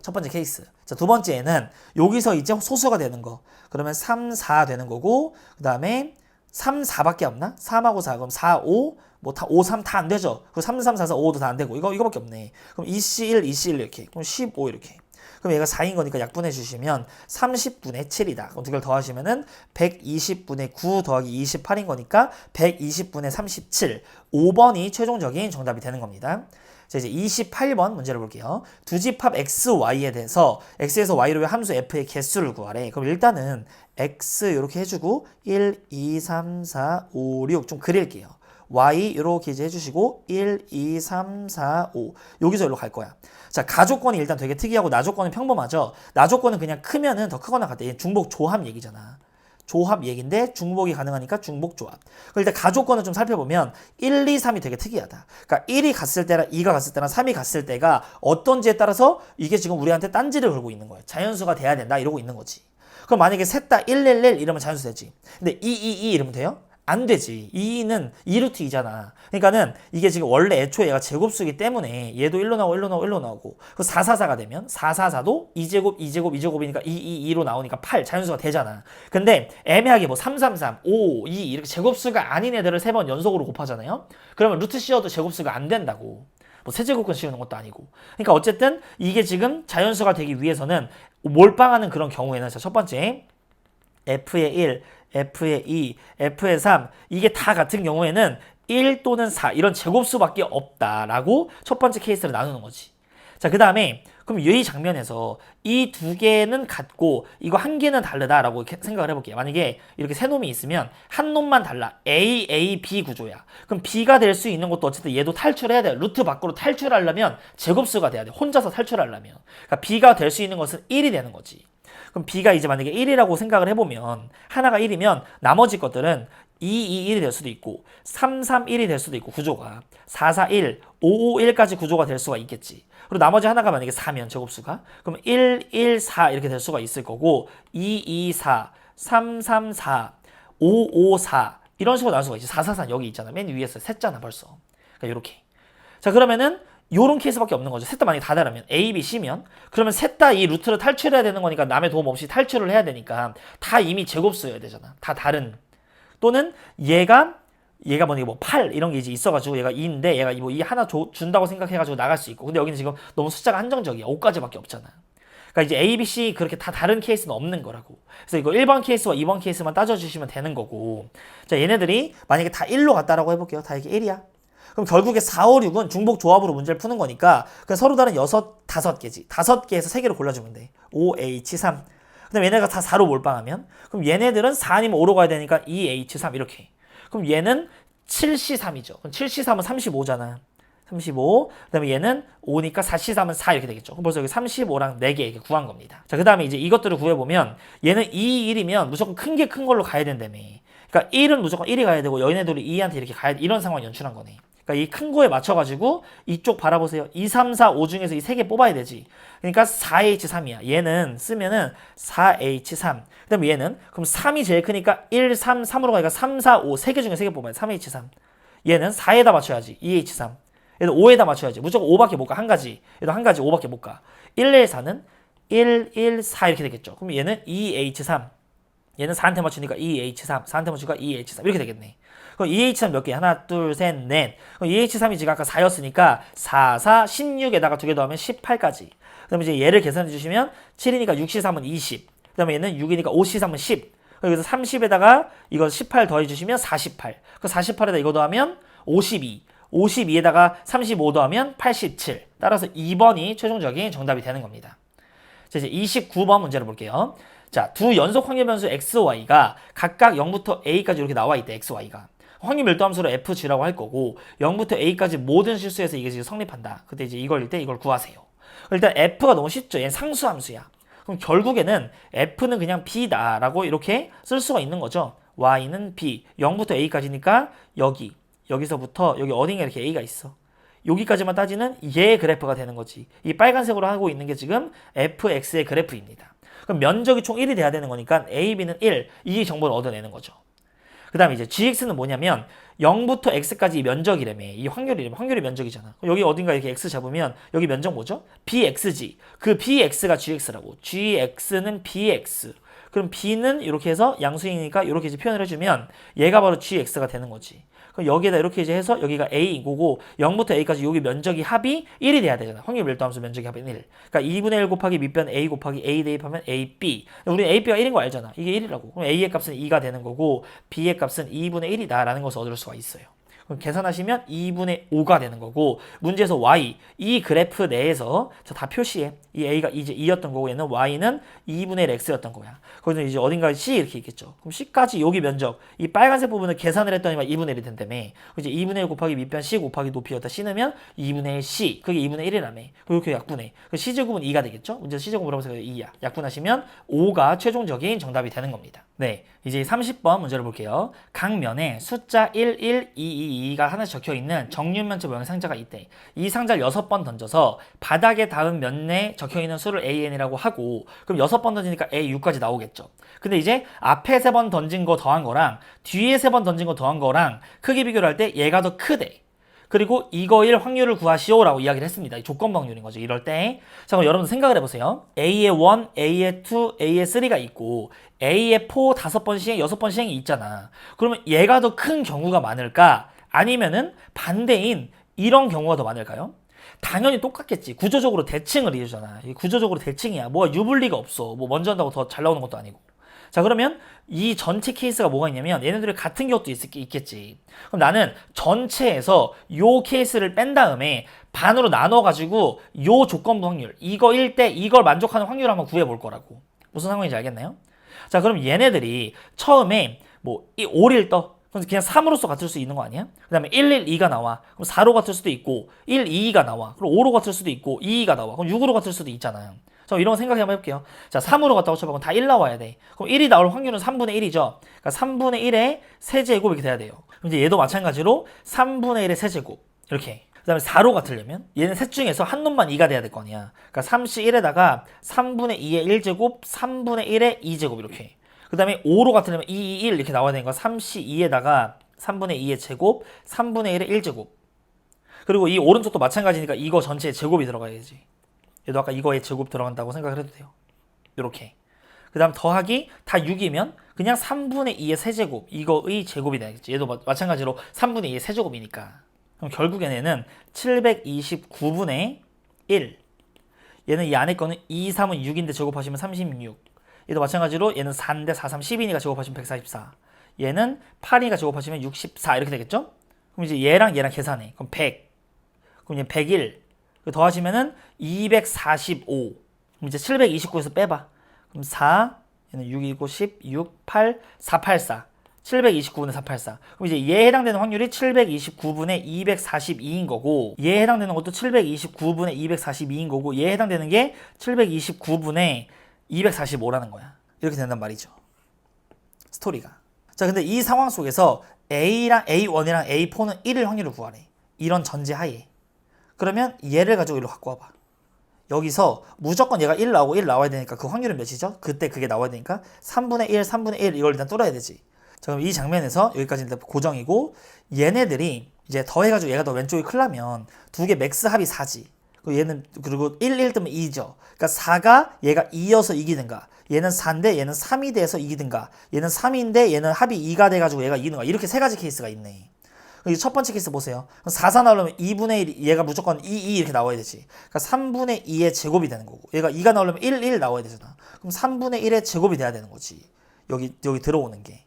첫 번째 케이스. 자, 두 번째는 여기서 이제 소수가 되는 거. 그러면 3, 4 되는 거고 그 다음에 3, 4밖에 없나? 3하고 4. 그럼 4, 5. 뭐 다 5, 3 다 안 되죠. 그리고 3, 3, 4, 4, 5도 다 안 되고 이거밖에 없네. 그럼 2C1, 2C1 이렇게. 그럼 15 이렇게. 그럼 얘가 4인 거니까 약분해 주시면 30분의 7이다. 그럼 두 개를 더하시면은 120분의 9 더하기 28인 거니까 120분의 37. 5번이 최종적인 정답이 되는 겁니다. 자, 이제 28번 문제를 볼게요. 두 집합 x, y에 대해서 x에서 y로 함수 f의 개수를 구하래. 그럼 일단은 x 이렇게 해주고 1, 2, 3, 4, 5, 6 좀 그릴게요. y 이렇게 이제 해주시고 1, 2, 3, 4, 5 여기서 여기로 갈 거야. 자, 가조건이 일단 되게 특이하고 나조건은 평범하죠. 나조건은 그냥 크면은 더 크거나 같아. 얘 중복 조합 얘기잖아. 조합 얘기인데 중복이 가능하니까 중복 조합. 그럼 일단 가조건을 좀 살펴보면 1, 2, 3이 되게 특이하다. 그러니까 1이 갔을 때랑 2가 갔을 때랑 3이 갔을 때가 어떤지에 따라서 이게 지금 우리한테 딴지를 걸고 있는 거야. 자연수가 돼야 된다 이러고 있는 거지. 그럼 만약에 셋 다 1, 1, 1 이러면 자연수 되지. 근데 2, 2, 2 이러면 돼요? 안 되지. 2는 2루트 2잖아. 그러니까는 이게 지금 원래 애초에 얘가 제곱수이기 때문에 얘도 1로 나오고 1로 나오고 1로 나오고 그 4, 4, 4가 되면 4, 4, 4도 2제곱, 2제곱, 2제곱이니까 2, 2, 2로 나오니까 8 자연수가 되잖아. 근데 애매하게 뭐 3, 3, 3, 5, 2 이렇게 제곱수가 아닌 애들을 3번 연속으로 곱하잖아요. 그러면 루트 씌워도 제곱수가 안 된다고. 뭐 세제곱근 씌우는 것도 아니고. 그러니까 어쨌든 이게 지금 자연수가 되기 위해서는 몰빵하는 그런 경우에는 자, 첫 번째 f의 1, f의 2, f의 3 이게 다 같은 경우에는 1 또는 4 이런 제곱수밖에 없다라고 첫 번째 케이스를 나누는 거지. 자, 그 다음에 그럼 이 장면에서 이 두 개는 같고 이거 한 개는 다르다라고 생각을 해볼게요. 만약에 이렇게 세 놈이 있으면 한 놈만 달라. A, A, B 구조야. 그럼 B가 될 수 있는 것도 어쨌든 얘도 탈출해야 돼. 루트 밖으로 탈출하려면 제곱수가 돼야 돼. 혼자서 탈출하려면. 그러니까 B가 될 수 있는 것은 1이 되는 거지. 그럼 B가 이제 만약에 1이라고 생각을 해보면 하나가 1이면 나머지 것들은 2, 2, 1이 될 수도 있고 3, 3, 1이 될 수도 있고 구조가 4, 4, 1, 5, 5, 1까지 구조가 될 수가 있겠지. 그리고 나머지 하나가 만약에 4면 제곱수가 그럼 1, 1, 4 이렇게 될 수가 있을 거고 2, 2, 4, 3, 3, 4, 5, 5, 4 이런 식으로 나올 수가 있지. 4, 4, 4 여기 있잖아. 맨 위에서 셌잖아 벌써. 그러니까 이렇게. 자, 그러면은 요런 케이스밖에 없는 거죠. 셋 다 만약에 다 다르면 A, B, C면 그러면 셋 다 이 루트를 탈출해야 되는 거니까 남의 도움 없이 탈출을 해야 되니까 다 이미 제곱수여야 되잖아. 다 다른. 또는 얘가 뭐냐 뭐 8 이런 게 이제 있어가지고 얘가 2인데 얘가 뭐 2 하나 준다고 생각해가지고 나갈 수 있고 근데 여기는 지금 너무 숫자가 한정적이야. 5까지밖에 없잖아. 그러니까 이제 A, B, C 그렇게 다 다른 케이스는 없는 거라고. 그래서 이거 1번 케이스와 2번 케이스만 따져주시면 되는 거고 자, 얘네들이 만약에 다 1로 갔다라고 해볼게요. 다 이게 1이야. 그럼 결국에 4, 5, 6은 중복 조합으로 문제를 푸는 거니까 그냥 서로 다른 6, 5개지. 5개에서 3개를 골라주면 돼. OH3. 그다음 얘네가 다 4로 몰빵하면 그럼 얘네들은 4 아니면 5로 가야 되니까 2H3 이렇게. 그럼 얘는 7C3이죠. 그럼 7C3은 35잖아. 35. 그다음에 얘는 5니까 4C3은 4 이렇게 되겠죠. 그럼 벌써 여기 35랑 4개 이렇게 구한 겁니다. 자, 그다음에 이제 이것들을 구해보면 얘는 2, 1이면 무조건 큰 게 큰 걸로 가야 된다며. 그러니까 1은 무조건 1이 가야 되고 얘네들이 2한테 이렇게 가야 돼. 이런 상황 연출한 거네. 그러니까 이 큰 거에 맞춰가지고 이쪽 바라보세요. 2, 3, 4, 5 중에서 이 3개 뽑아야 되지. 그러니까 4H3이야. 얘는 쓰면은 4H3. 그 다음에 얘는 그럼 3이 제일 크니까 1, 3, 3으로 가니까 3, 4, 5 3개 중에 3개 뽑아야 돼. 3H3. 얘는 4에다 맞춰야지. 2H3. 얘도 5에다 맞춰야지. 무조건 5밖에 못 가. 한 가지. 얘도 한 가지 5밖에 못 가. 1, 1, 4는 1, 1, 4 이렇게 되겠죠. 그럼 얘는 2H3. 얘는 4한테 맞추니까 2H3. 4한테 맞추니까 2H3. 이렇게 되겠네. 그럼 2H3 몇 개? 하나, 둘, 셋, 넷. 그럼 2H3이 지금 아까 4였으니까 4, 4, 16에다가 두 개 더하면 18까지. 그 다음에 이제 얘를 계산해 주시면 7이니까 6C3은 20. 그 다음에 얘는 6이니까 5C3은 10. 여기서 30에다가 이거 18 더해 주시면 48. 그 48에다 이거 더하면 52. 52에다가 35 더하면 87. 따라서 2번이 최종적인 정답이 되는 겁니다. 자, 이제 29번 문제를 볼게요. 자, 두 연속 확률 변수 x, y가 각각 0부터 a까지 이렇게 나와 있대. x, y가. 확률 밀도함수로 fg라고 할 거고 0부터 a까지 모든 실수에서 이게 지금 성립한다. 그때 이제 이걸 때 이걸 구하세요. 일단 f가 너무 쉽죠. 얘는 상수함수야. 그럼 결국에는 f는 그냥 b다라고 이렇게 쓸 수가 있는 거죠. y는 b. 0부터 a까지니까 여기서부터 여기 어딘가 이렇게 a가 있어. 여기까지만 따지는 얘 그래프가 되는 거지. 이 빨간색으로 하고 있는 게 지금 fx의 그래프입니다. 그럼 면적이 총 1이 돼야 되는 거니까 a, b는 1. 이 정보를 얻어내는 거죠. 그 다음에 이제 gx는 뭐냐면 0부터 x까지 이 면적이라며. 이 확률이라며. 확률이 면적이잖아. 여기 어딘가 이렇게 x 잡으면 여기 면적 뭐죠? bxg. 그 bx가 gx라고. gx는 bx. 그럼 b는 이렇게 해서 양수이니까 이렇게 이제 표현을 해주면 얘가 바로 gx가 되는 거지. 그럼 여기에다 이렇게 이제 해서 여기가 a인 거고 0부터 a까지 여기 면적이 합이 1이 돼야 되잖아. 확률 밀도함수 면적이 합이 1. 그러니까 2분의 1 곱하기 밑변 a 곱하기 a 대입하면 ab. 우리 ab가 1인 거 알잖아. 이게 1이라고. 그럼 a의 값은 2가 되는 거고 b의 값은 2분의 1이다 라는 것을 얻을 수가 있어요. 그럼 계산하시면 2분의 5가 되는 거고 문제에서 y 이 그래프 내에서 다 표시해. 이 a가 이제 2였던 거고 얘는 y는 2분의 1 x였던 거야. 거기서 이제 어딘가에 c 이렇게 있겠죠. 그럼 c까지 여기 면적 이 빨간색 부분을 계산을 했더니만 2분의 1이 된다며. 이제 2분의 1 곱하기 밑변 c 곱하기 높이였다 c넣으면 2분의 1 c 그게 2분의 1이라며. 이렇게 약분해. c 제곱은 2가 되겠죠. 문제에서 c 제곱 물어보서 2야. 약분하시면 5가 최종적인 정답이 되는 겁니다. 네, 이제 30번 문제를 볼게요. 각 면에 숫자 1, 1, 2, 2가 하나씩 적혀있는 정육면체 모양의 상자가 있대. 이 상자를 6번 던져서 바닥에 닿은 면에 적혀있는 수를 AN이라고 하고 그럼 6번 던지니까 A6까지 나오겠죠. 근데 이제 앞에 3번 던진 거 더한 거랑 뒤에 3번 던진 거 더한 거랑 크기 비교를 할 때 얘가 더 크대. 그리고 이거일 확률을 구하시오라고 이야기를 했습니다. 이 조건부 확률인 거죠. 이럴 때. 자, 그럼 여러분 생각을 해보세요. A의 1, A의 2, A의 3가 있고 A의 4, 5번 시행, 6번 시행이 있잖아. 그러면 얘가 더 큰 경우가 많을까? 아니면은 반대인 이런 경우가 더 많을까요? 당연히 똑같겠지. 구조적으로 대칭을 이루잖아. 이게 구조적으로 대칭이야. 뭐가 유불리가 없어. 뭐 먼저 한다고 더 잘 나오는 것도 아니고. 자, 그러면 이 전체 케이스가 뭐가 있냐면 얘네들이 같은 경우도 있겠지. 그럼 나는 전체에서 요 케이스를 뺀 다음에 반으로 나눠가지고 요 조건부 확률 이거일 때 이걸 만족하는 확률을 한번 구해볼 거라고. 무슨 상황인지 알겠나요? 자, 그럼 얘네들이 처음에 뭐 5를 떠. 그럼 그냥 3으로서 같을 수 있는 거 아니야? 그 다음에 112가 나와. 그럼 4로 같을 수도 있고 122가 나와. 그럼 5로 같을 수도 있고 22가 나와. 그럼 6으로 같을 수도 있잖아요. 자, 이런 거 생각 한번 해볼게요. 자, 3으로 갔다고 쳐봐. 그럼 다 1 나와야 돼. 그럼 1이 나올 확률은 3분의 1이죠. 그러니까 3분의 1의 세제곱 이렇게 돼야 돼요. 그럼 이제 얘도 마찬가지로 3분의 1의 세제곱 이렇게. 그 다음에 4로 같으려면 얘는 셋 중에서 한 놈만 2가 돼야 될 거 아니야. 그러니까 3C1에다가 3분의 2의 1제곱, 3분의 1의 2제곱 이렇게. 그 다음에 5로 같으려면 2, 2, 1 이렇게 나와야 되는 거 3C2에다가 3분의 2의 제곱, 3분의 1의 1제곱. 그리고 이 오른쪽도 마찬가지니까 이거 전체에 제곱이 들어가야지. 얘도 아까 이거에 제곱 들어간다고 생각을 해도 돼요. 요렇게. 그 다음 더하기 다 6이면 그냥 3분의 2의 세제곱 이거의 제곱이 되겠지. 얘도 마찬가지로 3분의 2의 세제곱이니까. 그럼 결국에는 얘는 729분의 1. 얘는 이 안에 거는 2, 3은 6인데 제곱하시면 36. 얘도 마찬가지로 얘는 4인데 4, 3, 10이니까 제곱하시면 144. 얘는 8이니까 제곱하시면 64 이렇게 되겠죠? 그럼 이제 얘랑 계산해. 그럼 100. 그럼 얘 101. 더하시면은 245. 그럼 이제 729에서 빼봐. 그럼 4, 얘는 6이고 10, 6, 8, 484. 729분의 484. 그럼 이제 얘에 해당되는 확률이 729분의 242인 거고 얘에 해당되는 것도 729분의 242인 거고 얘에 해당되는 게 729분의 245라는 거야. 이렇게 된단 말이죠. 스토리가. 자, 근데 이 상황 속에서 A랑 A1이랑 A4는 1일 확률을 구하래. 이런 전제 하에. 그러면 얘를 가지고 이리로 갖고 와봐. 여기서 무조건 얘가 1 나오고 1 나와야 되니까 그 확률은 몇이죠? 그때 그게 나와야 되니까 3분의 1, 3분의 1 이걸 일단 뚫어야 되지. 자, 그럼 이 장면에서 여기까지 일단 고정이고 얘네들이 이제 더해가지고 얘가 더 왼쪽이 크려면 두 개 맥스 합이 4지. 그리고 얘는 그리고 1 뜨면 2죠. 그러니까 4가 얘가 2여서 이기든가 얘는 4인데 얘는 3이 돼서 이기든가 얘는 3인데 얘는 합이 2가 돼가지고 얘가 이기든가 이렇게 세 가지 케이스가 있네. 첫 번째 케이스 보세요. 4, 4 나오려면 2분의 1 얘가 무조건 2, 2 이렇게 나와야 되지. 그러니까 3분의 2의 제곱이 되는 거고 얘가 2가 나오려면 1, 1 나와야 되잖아. 그럼 3분의 1의 제곱이 돼야 되는 거지. 여기 들어오는 게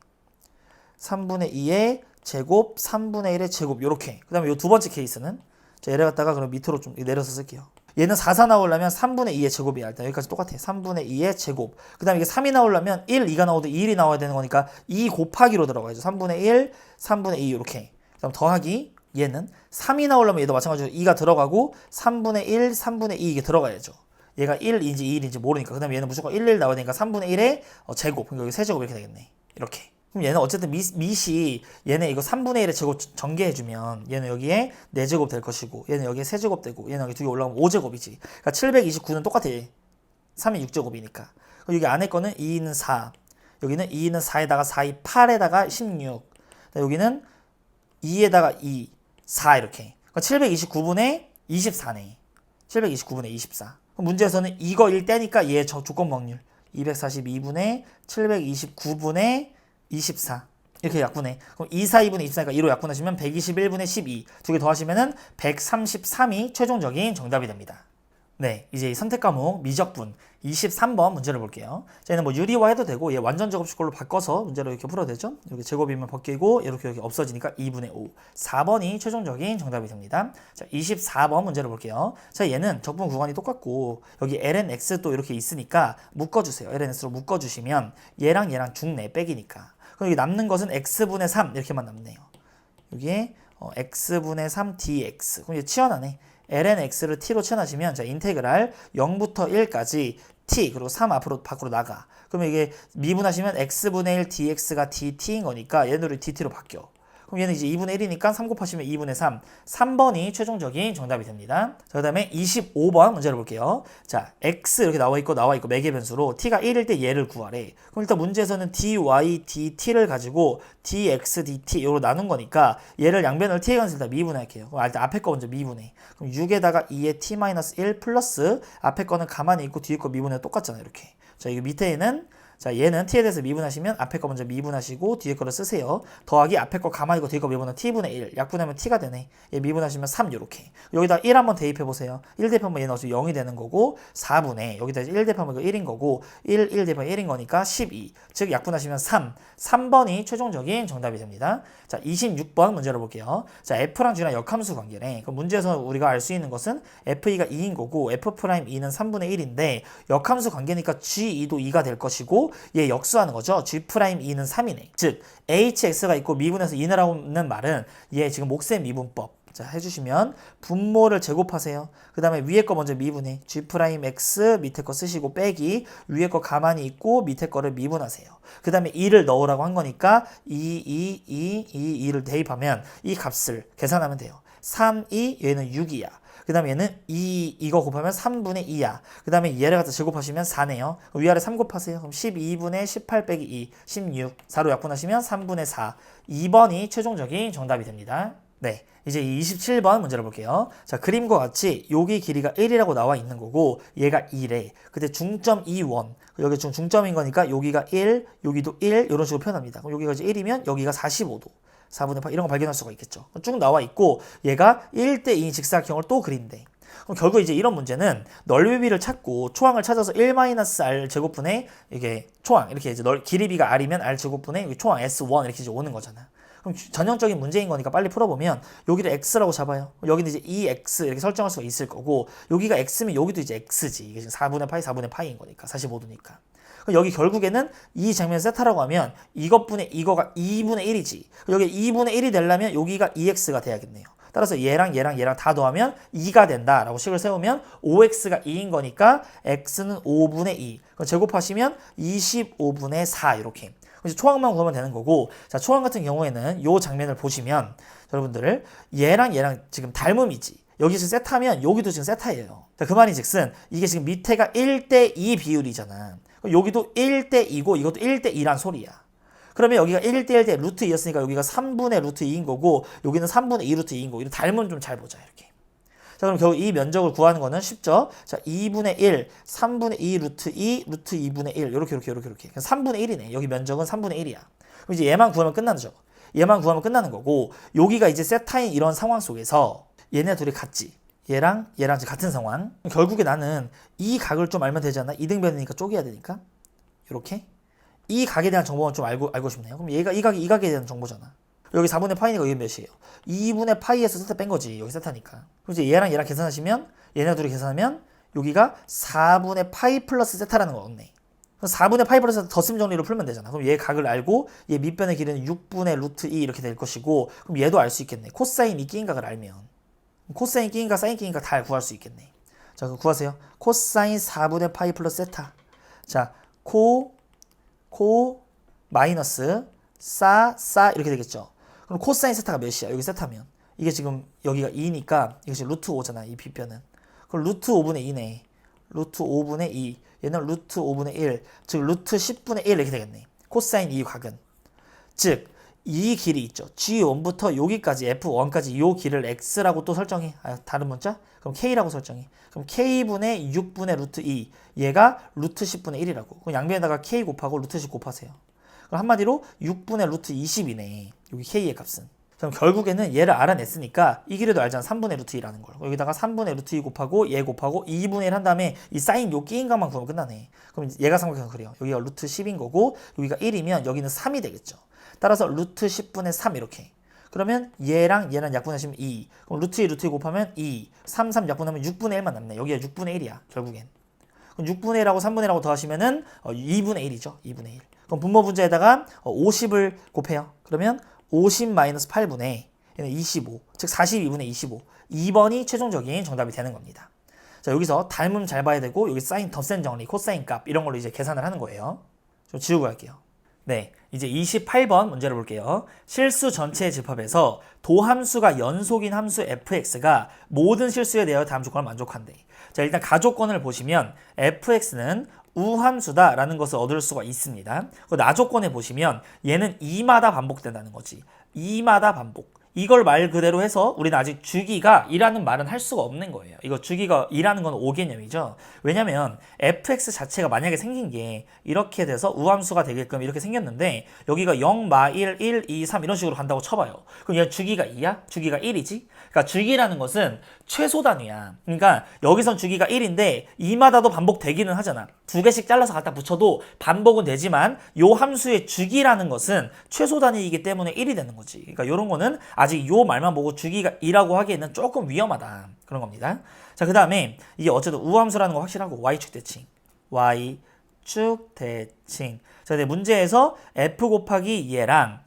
3분의 2의 제곱, 3분의 1의 제곱 요렇게. 그 다음에 이 두 번째 케이스는 자, 얘를 갖다가 그럼 밑으로 좀 내려서 쓸게요. 얘는 4, 4 나오려면 3분의 2의 제곱이야. 일단 여기까지 똑같아. 3분의 2의 제곱. 그 다음에 이게 3이 나오려면 1, 2가 나오도 2, 1이 나와야 되는 거니까 2 곱하기로 들어가야죠. 3분의 1, 3분의 2 이렇게. 그 다음 더하기 얘는 3이 나오려면 얘도 마찬가지로 2가 들어가고 3분의 1, 3분의 2 이게 들어가야죠. 얘가 1인지 2인지 모르니까. 그 다음에 얘는 무조건 1, 1 나와야 되니까 3분의 1의 제곱. 그러니까 여기 세제곱 이렇게 되겠네. 이렇게. 그럼 얘는 어쨌든 밑이 얘네 이거 3분의 1의 제곱 전개해주면 얘는 여기에 4제곱 될 것이고 얘는 여기에 3제곱 되고 얘는 여기 두 개 올라가면 5제곱이지. 그러니까 729는 똑같아. 3이 6제곱이니까. 여기 안에 거는 2는 4. 여기는 2는 4에다가 4, 2, 8에다가 16. 여기는 2에다가 2, 4 이렇게. 그러니까 729분의 24네. 729분의 24. 그럼 문제에서는 이거 1떼니까 얘 조건 확률. 242분의 729분의 24. 이렇게 약분해. 그럼 242분의 24니까 2로 약분하시면 121분의 12. 두 개 더하시면은 133이 최종적인 정답이 됩니다. 네, 이제 이 선택 과목 미적분 23번 문제를 볼게요. 자, 얘는 뭐 유리화 해도 되고 얘 완전 제곱식걸로 바꿔서 문제로 이렇게 풀어도 되죠. 여기 제곱이면 벗기고 이렇게 여기 없어지니까 2분의 5. 4번이 최종적인 정답이 됩니다. 자, 24번 문제를 볼게요. 자, 얘는 적분 구간이 똑같고 여기 lnx 또 이렇게 있으니까 묶어주세요. lnx로 묶어주시면 얘랑 얘랑 중내 빼기니까. 그럼 여기 남는 것은 x분의 3 이렇게만 남네요. 여기에 x분의 3 dx. 그럼 이제 치환하네. lnx를 t로 치환하시면 자, 인테그랄 0부터 1까지 t 그리고 3 앞으로 밖으로 나가. 그러면 이게 미분하시면 x분의 1 dx가 dt인 거니까 얘네들이 dt로 바뀌어. 그럼 얘는 이제 2분의 1이니까 3 곱하시면 2분의 3. 3번이 최종적인 정답이 됩니다. 자, 그 다음에 25번 문제를 볼게요. 자, x 이렇게 나와 있고 매개 변수로 t가 1일 때 얘를 구하래. 그럼 일단 문제에서는 dy, dt를 가지고 dx, dt 이로 나눈 거니까 얘를 양변을 t에 관해서 일단 미분할게요. 그럼 일단 앞에 거 먼저 미분해. 그럼 6에다가 2에 t-1 플러스 앞에 거는 가만히 있고 뒤에 거 미분해 똑같잖아요. 이렇게. 자, 이거 밑에는 자, 얘는 t에 대해서 미분하시면 앞에 거 먼저 미분하시고 뒤에 거를 쓰세요. 더하기 앞에 거 가만히 있고 뒤에 거 미분하면 t분의 1. 약분하면 t가 되네. 얘 미분하시면 3 요렇게. 여기다 1 한번 대입해 보세요. 1 대입하면 얘는 어차피 0이 되는 거고 4분의 여기다 1 대입하면 이거 1인 거고 1 대입하면 1인 거니까 12. 즉 약분하시면 3. 3번이 최종적인 정답이 됩니다. 자, 26번 문제를 볼게요. 자, f랑 g랑 역함수 관계네. 그럼 문제에서 우리가 알 수 있는 것은 f2가 2인 거고 f'2는 3분의 1인데 역함수 관계니까 g2도 2가 될 것이고 얘 역수하는 거죠. G'2는 3이네. 즉 hx가 있고 미분해서 2 나오는 말은 얘 지금 몫의 미분법. 자, 해주시면 분모를 제곱하세요. 그 다음에 위에 거 먼저 미분해. G'x 밑에 거 쓰시고 빼기 위에 거 가만히 있고 밑에 거를 미분하세요. 그 다음에 2를 넣으라고 한 거니까 2를 대입하면 이 값을 계산하면 돼요. 3, 2 얘는 6이야. 그 다음에 얘는 2, 이거 곱하면 3분의 2야. 그 다음에 얘를 갖다 제곱하시면 4네요. 위아래 3 곱하세요. 그럼 12분의 18 빼기 2, 16. 4로 약분하시면 3분의 4. 2번이 최종적인 정답이 됩니다. 네, 이제 27번 문제를 볼게요. 자, 그림과 같이 여기 길이가 1이라고 나와 있는 거고 얘가 2래. 근데 중점 2원. 여기 지금 중점인 거니까 여기가 1, 여기도 1 이런 식으로 표현합니다. 그럼 여기가 이제 1이면 여기가 45도. 4분의 8 이런 거 발견할 수가 있겠죠. 쭉 나와 있고 얘가 1대2 직사각형을 또 그린대. 그럼 결국 이제 이런 문제는 넓이비를 찾고 초항을 찾아서 1-r 제곱분의 이게 초항 이렇게 이제 길이비가 r이면 r 제곱분의 여기 초항 s1 이렇게 이제 오는 거잖아. 그럼 전형적인 문제인 거니까 빨리 풀어보면 여기를 x라고 잡아요. 여기는 이제 2x 이렇게 설정할 수가 있을 거고 여기가 x면 여기도 이제 x지. 이게 지금 4분의 파이인 거니까 45도니까. 여기 결국에는 이 장면 세타라고 하면 이것분의 이거가 2분의 1이지. 여기 2분의 1이 되려면 여기가 2x가 돼야겠네요. 따라서 얘랑 다 더하면 2가 된다라고 식을 세우면 5x가 2인 거니까 x는 5분의 2. 그럼 제곱하시면 25분의 4 이렇게. 이제 초항만 구하면 되는 거고 자, 초항 같은 경우에는 이 장면을 보시면 여러분들 얘랑 지금 닮음이지. 여기 지금 세타면 여기도 지금 세타예요. 자, 그 말인즉슨 이게 지금 밑에가 1대2 비율이잖아. 여기도 1대2고 이것도 1대2란 소리야. 그러면 여기가 1대1대 루트 2였으니까 여기가 3분의 루트 2인 거고 여기는 3분의 2 루트 2인 거고 이런 닮은 좀 잘 보자 이렇게. 자, 그럼 결국 이 면적을 구하는 거는 쉽죠. 자, 2분의 1, 3분의 2 루트 2, 루트 2분의 1 이렇게 3분의 1이네. 여기 면적은 3분의 1이야. 그럼 이제 얘만 구하면 끝나죠. 얘만 구하면 끝나는 거고 여기가 이제 세타인 이런 상황 속에서 얘네 둘이 같지. 얘랑 지금 같은 상황. 결국에 나는 이 각을 좀 알면 되지 않나? 이등변이니까 쪼개야 되니까. 이렇게. 이 각에 대한 정보만 좀 알고 싶네요. 그럼 얘가 이 각에 대한 정보잖아. 여기 4분의 파이니까 여기 몇이에요? 2분의 파이에서 세타 뺀 거지. 여기 세타니까. 그럼 이제 얘랑 계산하시면 얘네 둘이 계산하면 여기가 4분의 파이 플러스 세타라는 거 없네. 그럼 4분의 파이 플러스 세타 덧셈 정리로 풀면 되잖아. 그럼 얘 각을 알고 얘 밑변의 길이는 6분의 루트 2 이렇게 될 것이고 그럼 얘도 알 수 있겠네. 코사인이 끼인 각을 알면. 코사인 끼인 각, 사인 끼인 각 다 구할 수 있겠네. 자, 그거 구하세요. 코사인 4분의 파이 플러스 세타. 자, 코 마이너스 싸 이렇게 되겠죠. 그럼 코사인 세타가 몇이야? 여기 세타면 이게 지금 여기가 2니까 이것이 루트 5잖아. 이 빗변은. 그럼 루트 5분의 2네. 루트 5분의 2. 얘는 루트 5분의 1. 즉 루트 10분의 1 이렇게 되겠네. 코사인 이 각은. 즉 이 길이 있죠. G1부터 여기까지 F1까지 이 길을 X라고 또 설정해. 다른 문자? 그럼 K라고 설정해. 그럼 K분의 6분의 루트 2. 얘가 루트 10분의 1이라고. 그럼 양변에다가 K 곱하고 루트 10 곱하세요. 그럼 한마디로 6분의 루트 20이네. 여기 K의 값은. 그럼 결국에는 얘를 알아냈으니까 이 길에도 알잖아. 3분의 루트 2라는 걸. 여기다가 3분의 루트 2 곱하고 얘 곱하고 2분의 1 한 다음에 이 사인 요 끼인 것만 구하면 끝나네. 그럼 얘가 삼각형 그래요. 여기가 루트 10인 거고 여기가 1이면 여기는 3이 되겠죠. 따라서 루트 10분의 3 이렇게. 그러면 얘랑 약분하시면 2. 그럼 루트 2 루트 2 곱하면 2. 3 약분하면 6분의 1만 남네. 여기가 6분의 1이야. 결국엔. 그럼 6분의 1하고 3분의 1하고 더하시면은 2분의 1이죠. 2분의 1. 그럼 분모 분자에다가 50을 곱해요. 그러면 50 마이너스 8분의 얘는 25. 즉 42분의 25. 2번이 최종적인 정답이 되는 겁니다. 자, 여기서 닮음 잘 봐야 되고 여기 사인 덧셈 정리, 코사인 값 이런 걸로 이제 계산을 하는 거예요. 좀 지우고 갈게요. 네, 이제 28번 문제를 볼게요. 실수 전체 집합에서 도함수가 연속인 함수 fx가 모든 실수에 대하여 다음 조건을 만족한대. 자, 일단 가조건을 보시면 fx는 우함수다라는 것을 얻을 수가 있습니다. 그 나조건에 보시면 얘는 2마다 반복된다는 거지. 2마다 반복. 이걸 말 그대로 해서 우리는 아직 주기가 2라는 말은 할 수가 없는 거예요. 이거 주기가 2라는 건 5개념이죠. 왜냐면 fx 자체가 만약에 생긴 게 이렇게 돼서 우함수가 되게끔 이렇게 생겼는데 여기가 0, 마 1, 1, 2, 3 이런 식으로 간다고 쳐봐요. 그럼 얘 주기가 2야? 주기가 1이지? 그러니까 주기라는 것은 최소 단위야. 그러니까 여기선 주기가 1인데 2마다도 반복되기는 하잖아. 두 개씩 잘라서 갖다 붙여도 반복은 되지만 요 함수의 주기라는 것은 최소 단위이기 때문에 1이 되는 거지. 그러니까 요런 거는 아직 요 말만 보고 주기가 2라고 하기에는 조금 위험하다. 그런 겁니다. 자, 그 다음에 이게 어쨌든 우함수라는 거 확실하고 y축 대칭. y축 대칭. 자, 근데 문제에서 f 곱하기 얘랑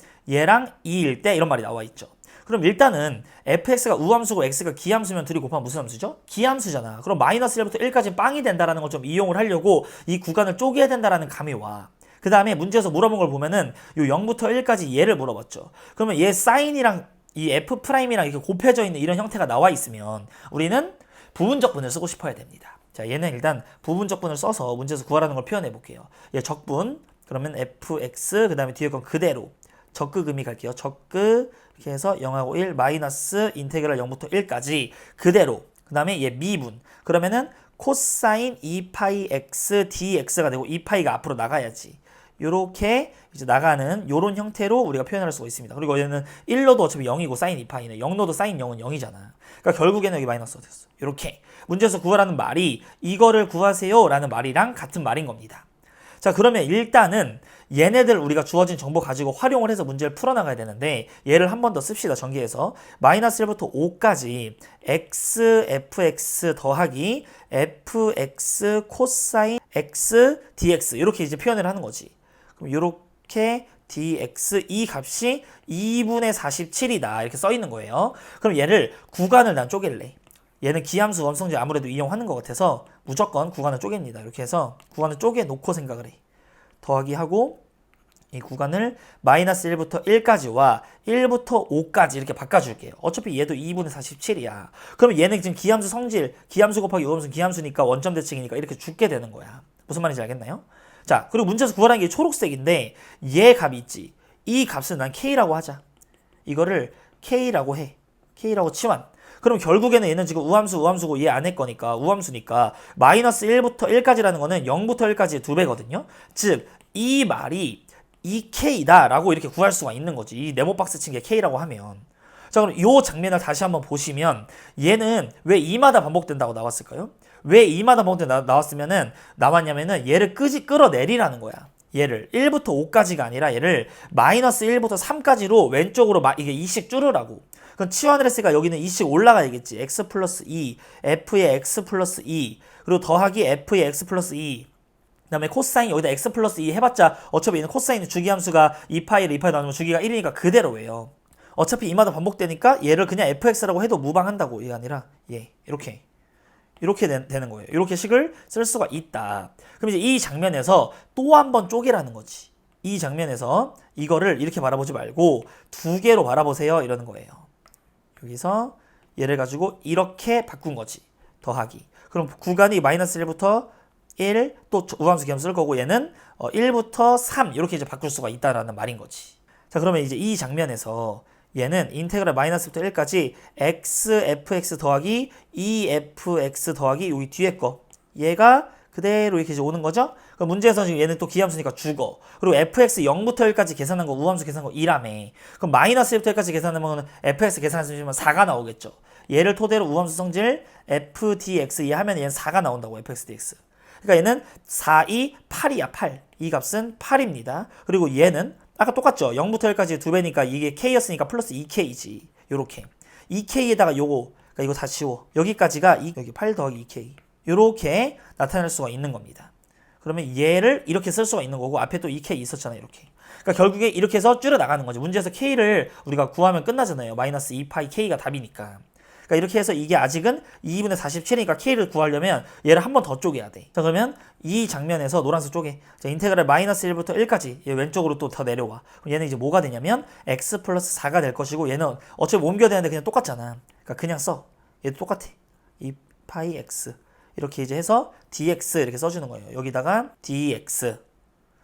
2일 때 이런 말이 나와 있죠. 그럼 일단은 fx가 우함수고 x가 기함수면 둘이 곱하면 무슨 함수죠? 기함수잖아. 그럼 마이너스 1부터 1까지 빵이 된다라는 걸 좀 이용을 하려고 이 구간을 쪼개야 된다라는 감이 와. 그 다음에 문제에서 물어본 걸 보면은 요 0부터 1까지 얘를 물어봤죠. 그러면 얘 사인이랑 이 f'이랑 이렇게 곱해져 있는 이런 형태가 나와 있으면 우리는 부분적분을 쓰고 싶어야 됩니다. 자, 얘는 일단 부분적분을 써서 문제에서 구하라는 걸 표현해 볼게요. 얘 적분, 그러면 fx, 그 다음에 뒤에 건 그대로 적극 의미 갈게요. 적극 이렇게 해서 0하고 1 마이너스 인테그랄 0부터 1까지 그대로. 그 다음에 얘 미분. 그러면은 코사인 2파이 x dx가 되고 2파이가 앞으로 나가야지. 요렇게 이제 나가는 요런 형태로 우리가 표현할 수가 있습니다. 그리고 얘는 1로도 어차피 0이고 사인 2파이네. 0로도 사인 0은 0이잖아. 그러니까 결국에는 여기 마이너스가 됐어. 요렇게. 문제에서 구하라는 말이 이거를 구하세요 라는 말이랑 같은 말인 겁니다. 자, 그러면 일단은 얘네들 우리가 주어진 정보 가지고 활용을 해서 문제를 풀어나가야 되는데 얘를 한 번 더 씁시다. 전개해서 마이너스 1부터 5까지 x fx 더하기 fx 코사인 x dx 이렇게 이제 표현을 하는 거지. 그럼 이렇게 dx 이 값이 2분의 47이다 이렇게 써 있는 거예요. 그럼 얘를 구간을 난 쪼갤래. 얘는 기함수 원성질 아무래도 이용하는 것 같아서 무조건 구간을 쪼갭니다. 이렇게 해서 구간을 쪼개 놓고 생각을 해. 더하기 하고 이 구간을 마이너스 1부터 1까지와 1부터 5까지 이렇게 바꿔줄게요. 어차피 얘도 2분의 47이야. 그럼 얘는 지금 기함수 성질, 기함수 곱하기 요함수 기함수니까 원점 대칭이니까 이렇게 죽게 되는 거야. 무슨 말인지 알겠나요? 자, 그리고 문제에서 구하라는 게 초록색인데 얘 값이 있지. 이 값은 난 K라고 하자. 이거를 K라고 해. K라고 치환. 그럼 결국에는 얘는 지금 우함수고 얘 안에 거니까 우함수니까 마이너스 1부터 1까지라는 거는 0부터 1까지의 2배거든요. 즉 이 말이 이 K다 라고 이렇게 구할 수가 있는 거지. 이 네모 박스 친 게 K라고 하면. 자, 그럼 이 장면을 다시 한번 보시면 얘는 왜 2마다 반복된다고 나왔을까요? 왜 2마다 반복된다고 나왔으면은 나왔냐면은 얘를 끌어내리라는 거야. 얘를 1부터 5까지가 아니라 얘를 마이너스 1부터 3까지로 왼쪽으로 이게 2씩 줄으라고. 그럼 치환을 했으니까 여기는 2씩 올라가야겠지. x 플러스 2, f의 x 플러스 2, 그리고 더하기 f의 x 플러스 2. 그 다음에 코사인 여기다 x 플러스 2 해봤자 어차피 얘는 코사인 주기함수가 2파이를 2파이 나누면 주기가 1이니까 그대로예요. 어차피 이마다 반복되니까 얘를 그냥 fx라고 해도 무방한다고. 이게 아니라 얘 이렇게 되는 거예요. 이렇게 식을 쓸 수가 있다. 그럼 이제 이 장면에서 또 한 번 쪼개라는 거지. 이 장면에서 이거를 이렇게 바라보지 말고 두 개로 바라보세요 이러는 거예요. 여기서 얘를 가지고 이렇게 바꾼 거지. 더하기. 그럼 구간이 마이너스 1부터 1, 또 우함수 계엄 쓸 거고 얘는 1부터 3 이렇게 이제 바꿀 수가 있다라는 말인 거지. 자, 그러면 이제 이 장면에서 얘는 인테그랄 마이너스부터 1까지 xfx 더하기 2fx 더하기 여기 뒤에 거 얘가 그대로 이렇게 이제 오는 거죠. 그럼 문제에서 지금 얘는 또 기함수니까 죽어. 그리고 fx 0부터 1까지 계산한 거 우함수 계산한 거 2라며. 그럼 마이너스 1부터 1까지 계산하면 fx 계산하시면 4가 나오겠죠. 얘를 토대로 우함수 성질 fdx 이하면 얘는 4가 나온다고 fx dx. 그러니까 얘는 4, 2, 8이야 8. 이 값은 8입니다. 그리고 얘는 아까 똑같죠. 0부터 1까지 2배니까 이게 k였으니까 플러스 2k지. 요렇게 2k에다가 요거 그러니까 이거 다 지워. 여기까지가 여기 8 더하기 2k 요렇게 나타낼 수가 있는 겁니다. 그러면 얘를 이렇게 쓸 수가 있는 거고 앞에 또 2k 있었잖아요. 이렇게. 그러니까 결국에 이렇게 해서 줄여 나가는 거죠. 문제에서 k를 우리가 구하면 끝나잖아요. 마이너스 2파이 k가 답이니까. 그러니까 이렇게 해서 이게 아직은 2분의 47이니까 k를 구하려면 얘를 한 번 더 쪼개야 돼. 자, 그러면 이 장면에서 노란색 쪼개. 자, 인테그랄 마이너스 1부터 1까지 얘 왼쪽으로 또 더 내려와. 그럼 얘는 이제 뭐가 되냐면 x 플러스 4가 될 것이고 얘는 어차피 옮겨야 되는데 그냥 똑같잖아. 그러니까 그냥 써. 얘도 똑같아. 2파이 x. 이렇게 이제 해서 dx 이렇게 써주는 거예요. 여기다가 dx.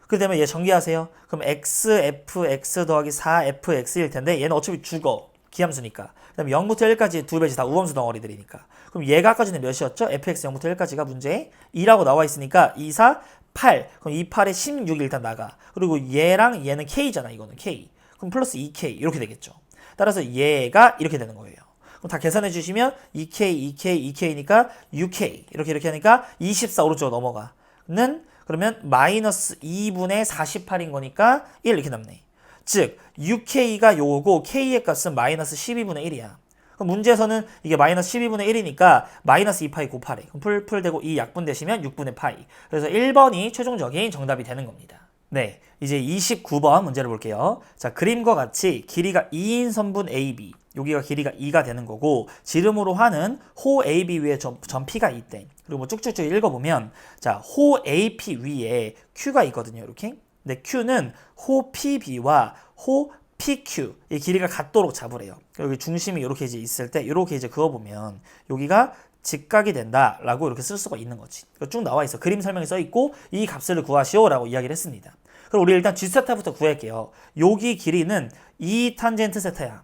그 다음에 얘 전개하세요. 그럼 xfx 더하기 4fx일 텐데 얘는 어차피 죽어. 기함수니까. 그 다음에 0부터 1까지 두 배지 다 우함수 덩어리들이니까. 그럼 얘가 아까 전에 몇이었죠? fx 0부터 1까지가 문제에 2라고 나와 있으니까 2, 4, 8. 그럼 2, 8에 16이 일단 나가. 그리고 얘랑 얘는 k잖아. 이거는 k. 그럼 플러스 2k 이렇게 되겠죠. 따라서 얘가 이렇게 되는 거예요. 그럼 다 계산해 주시면 2k, 2k, 2k니까 6k 이렇게 하니까 24 오른쪽으로 넘어가. 는 그러면 마이너스 2분의 48인 거니까 1 이렇게 남네. 즉 6k가 요거고 k의 값은 마이너스 12분의 1이야. 그럼 문제에서는 이게 마이너스 12분의 1이니까 마이너스 2파이 곱하래. 그럼 풀되고 이 약분되시면 6분의 파이. 그래서 1번이 최종적인 정답이 되는 겁니다. 네, 이제 29번 문제를 볼게요. 자, 그림과 같이 길이가 2인 선분 AB 여기가 길이가 2가 되는 거고 지름으로 하는 호 AB 위에 점 P가 있대. 그리고 뭐 쭉쭉쭉 읽어보면 자, 호 AP 위에 Q가 있거든요. 이렇게. 근데 Q는 호 PB와 호 PQ 이 길이가 같도록 잡으래요. 여기 중심이 이렇게 이제 있을 때 이렇게 이제 그어보면 여기가 직각이 된다라고 이렇게 쓸 수가 있는 거지. 쭉 나와 있어. 그림 설명이 써 있고 이 값을 구하시오라고 이야기를 했습니다. 그럼 우리 일단 G세타부터 구할게요. 여기 길이는 2 탄젠트 세타야.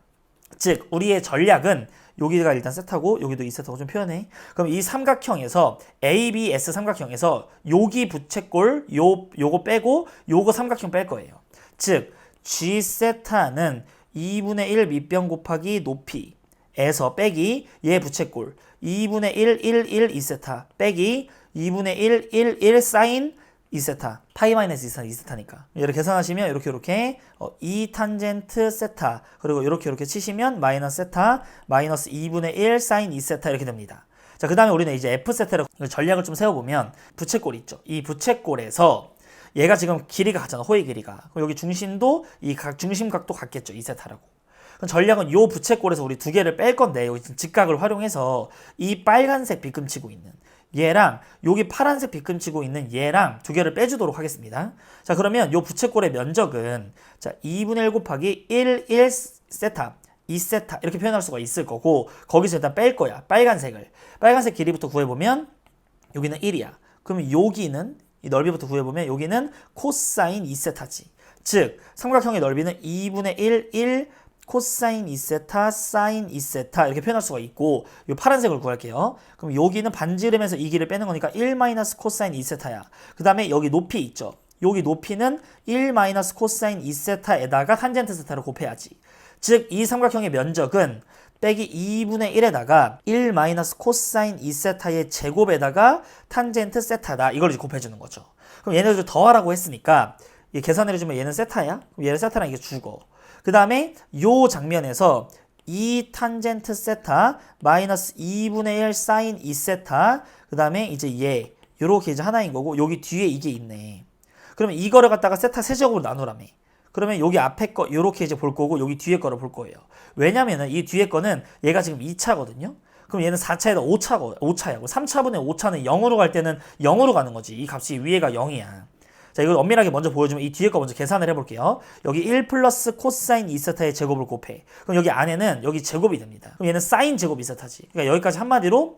즉 우리의 전략은 여기가 일단 세타고 여기도 2세타고 좀 표현해. 그럼 이 삼각형에서 ABS 삼각형에서 여기 부채꼴 요거 빼고 요거 삼각형 뺄 거예요. 즉 G세타는 2분의 1 밑변 곱하기 높이에서 빼기 얘 부채꼴 2분의 1, 1, 1, 2세타 빼기 2분의 1, 1, 1 사인 2세타 파이 마이너스 2세타니까 얘를 계산하시면 이렇게 2 탄젠트 세타 그리고 이렇게 치시면 마이너스 세타 마이너스 2분의 1 사인 2세타 이렇게 됩니다. 자, 그 다음에 우리는 이제 F세타로 전략을 좀 세워보면 부채꼴 있죠. 이 부채꼴에서 얘가 지금 길이가 같잖아. 호의 길이가. 그럼 여기 중심도 이 중심각도 같겠죠. 2세타라고. 그럼 전략은 요 부채꼴에서 우리 두 개를 뺄 건데 여기 직각을 활용해서 이 빨간색 빗금치고 있는 얘랑 여기 파란색 빗금치고 있는 얘랑 두 개를 빼주도록 하겠습니다. 자, 그러면 요 부채꼴의 면적은 자 2분의 1 곱하기 1, 1세타 2세타 이렇게 표현할 수가 있을 거고 거기서 일단 뺄 거야. 빨간색 길이부터 구해보면 여기는 1이야. 그러면 여기는 이 넓이부터 구해보면 여기는 코사인 2세타지. 즉 삼각형의 넓이는 2분의 1, 1 코사인 2세타, 사인 2세타 이렇게 표현할 수가 있고 이 파란색을 구할게요. 그럼 여기는 반지름에서 이 길을 빼는 거니까 1 마이너스 코사인 2세타야. 그 다음에 여기 높이 있죠. 여기 높이는 1 마이너스 코사인 2세타에다가 탄젠트 세타를 곱해야지. 즉 이 삼각형의 면적은 빼기 2분의 1에다가 1 마이너스 코사인 2세타의 제곱에다가 탄젠트 세타다. 이걸 이제 곱해주는 거죠. 그럼 얘네들 더하라고 했으니까 계산해주면 얘는 세타야. 그럼 얘는 세타랑 이게 죽어. 그 다음에 요 장면에서 2 탄젠트 세타 마이너스 2분의 1 사인 2세타 그 다음에 이제 얘 요렇게 이제 하나인 거고 여기 뒤에 이게 있네. 그러면 이거를 갖다가 세타 세제곱으로 나누라며. 그러면 여기 앞에 거 요렇게 이제 볼 거고 여기 뒤에 거를 볼 거예요. 왜냐면은 이 뒤에 거는 얘가 지금 2차거든요. 그럼 얘는 4차에다 5차야. 3차분의 5차는 0으로 갈 때는 0으로 가는 거지. 이 값이 위에가 0이야. 자, 이걸 엄밀하게 먼저 보여주면 이 뒤에 거 먼저 계산을 해볼게요. 여기 1 플러스 코사인 2세타의 제곱을 곱해. 그럼 여기 안에는 여기 제곱이 됩니다. 그럼 얘는 사인 제곱 2세타지. 그러니까 여기까지 한마디로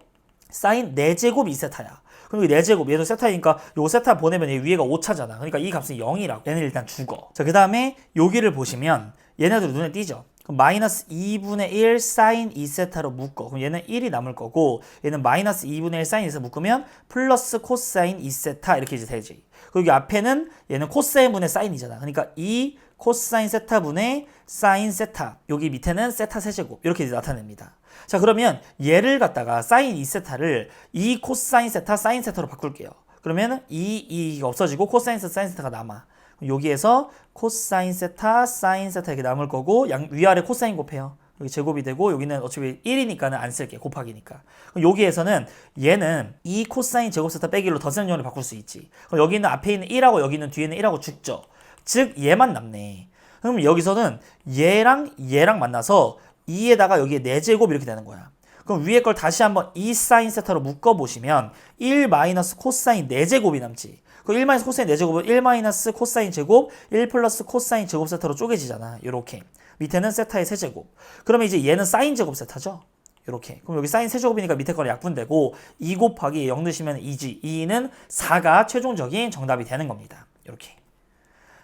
사인 4제곱 2세타야. 그럼 여기 4제곱, 얘도 세타니까 요 세타 보내면 이 위에가 5차잖아. 그러니까 이 값은 0이라고. 얘는 일단 죽어. 자, 그 다음에 여기를 보시면 얘네들 눈에 띄죠? 그럼 마이너스 2분의 1 사인 2세타로 묶어. 그럼 얘는 1이 남을 거고, 얘는 마이너스 2분의 1 사인 2세타 묶으면 플러스 코사인 2세타 이렇게 이제 되지. 그리고 여기 앞에는 얘는 코사인 분의 사인이잖아. 그러니까 2 코사인 세타 분의 사인 세타. 여기 밑에는 세타 세제곱. 이렇게 이제 나타냅니다. 자, 그러면 얘를 갖다가 사인 2세타를 2 코사인 세타 사인 세타로 바꿀게요. 그러면 2가 없어지고 코사인 세타 사인 세타가 남아. 여기에서 코사인 세타 사인 세타 이렇게 남을 거고, 위아래 코사인 곱해요. 여기 제곱이 되고, 여기는 어차피 1이니까는 안 쓸게. 곱하기니까. 그럼 여기에서는 얘는 2 코사인 제곱 세타 빼기 1로 더셈용으로 바꿀 수 있지. 그럼 여기는 앞에 있는 1하고 여기는 뒤에 있는 1하고 죽죠. 즉 얘만 남네. 그럼 여기서는 얘랑 만나서 2에다가 여기에 4제곱 이렇게 되는 거야. 그럼 위에 걸 다시 한번 2 사인 세타로 묶어보시면 1 마이너스 코사인 4제곱이 남지. 그 1 마이너스 코사인 4제곱은 1 마이너스 코사인 제곱 1 플러스 코사인 제곱 세타로 쪼개지잖아. 요렇게. 밑에는 세타의 세제곱. 그러면 이제 얘는 사인 제곱 세타죠. 요렇게. 그럼 여기 사인 세제곱이니까 밑에 거는 약분되고 2 곱하기 0 넣으시면 2지. 2는 4가 최종적인 정답이 되는 겁니다. 요렇게.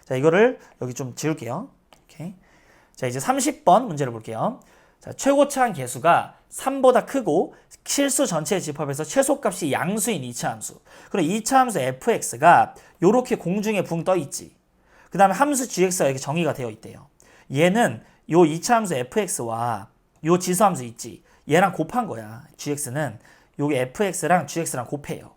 자, 이거를 여기 좀 지울게요. 오케이. 자, 이제 30번 문제를 볼게요. 자, 최고차항 계수가 3보다 크고 실수 전체의 집합에서 최소값이 양수인 2차 함수. 그럼 2차 함수 fx가 요렇게 공중에 붕 떠 있지. 그 다음에 함수 gx가 이렇게 정의가 되어 있대요. 얘는 요 2차 함수 fx와 요 지수 함수 있지. 얘랑 곱한 거야. gx는 요게 fx랑 gx랑 곱해요.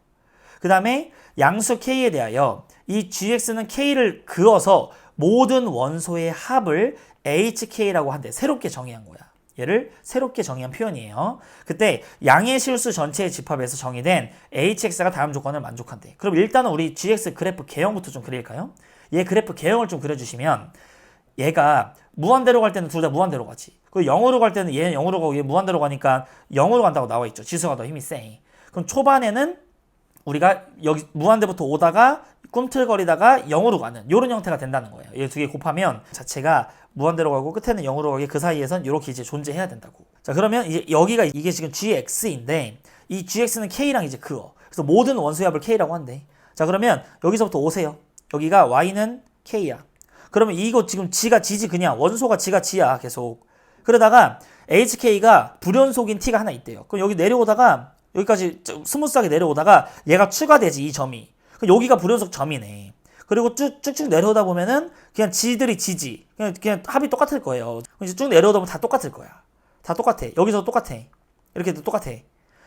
그 다음에 양수 k에 대하여 이 gx는 k를 그어서 모든 원소의 합을 hk라고 한대. 새롭게 정의한 거야. 얘를 새롭게 정의한 표현이에요. 그때 양의 실수 전체의 집합에서 정의된 hx가 다음 조건을 만족한대. 그럼 일단은 우리 gx 그래프 개형부터 좀 그릴까요? 얘 그래프 개형을 좀 그려주시면 얘가 무한대로 갈 때는 둘 다 무한대로 가지. 그리고 0으로 갈 때는 얘는 0으로 가고 얘 무한대로 가니까 0으로 간다고 나와 있죠. 지수가 더 힘이 세. 그럼 초반에는 우리가 여기 무한대부터 오다가 꿈틀거리다가 0으로 가는 이런 형태가 된다는 거예요. 이 두 개 곱하면 자체가 무한대로 가고 끝에는 0으로 가게 그 사이에선 이렇게 이제 존재해야 된다고. 자, 그러면 이제 여기가 이게 지금 gx인데 이 gx는 k랑 이제 그어. 그래서 모든 원소의 합을 k라고 한대. 자, 그러면 여기서부터 오세요. 여기가 y는 k야. 그러면 이거 지금 g가 g지 그냥 원소가 g가 g야 계속. 그러다가 hk가 불연속인 t가 하나 있대요. 그럼 여기 내려오다가 여기까지 스무스하게 내려오다가 얘가 추가되지, 이 점이. 그럼 여기가 불연속 점이네. 그리고 쭉쭉 내려오다 보면은 그냥 지들이 지지. 그냥 합이 똑같을 거예요. 이제 쭉 내려오다 보면 다 똑같을 거야. 다 똑같아. 여기서도 똑같아. 이렇게도 똑같아.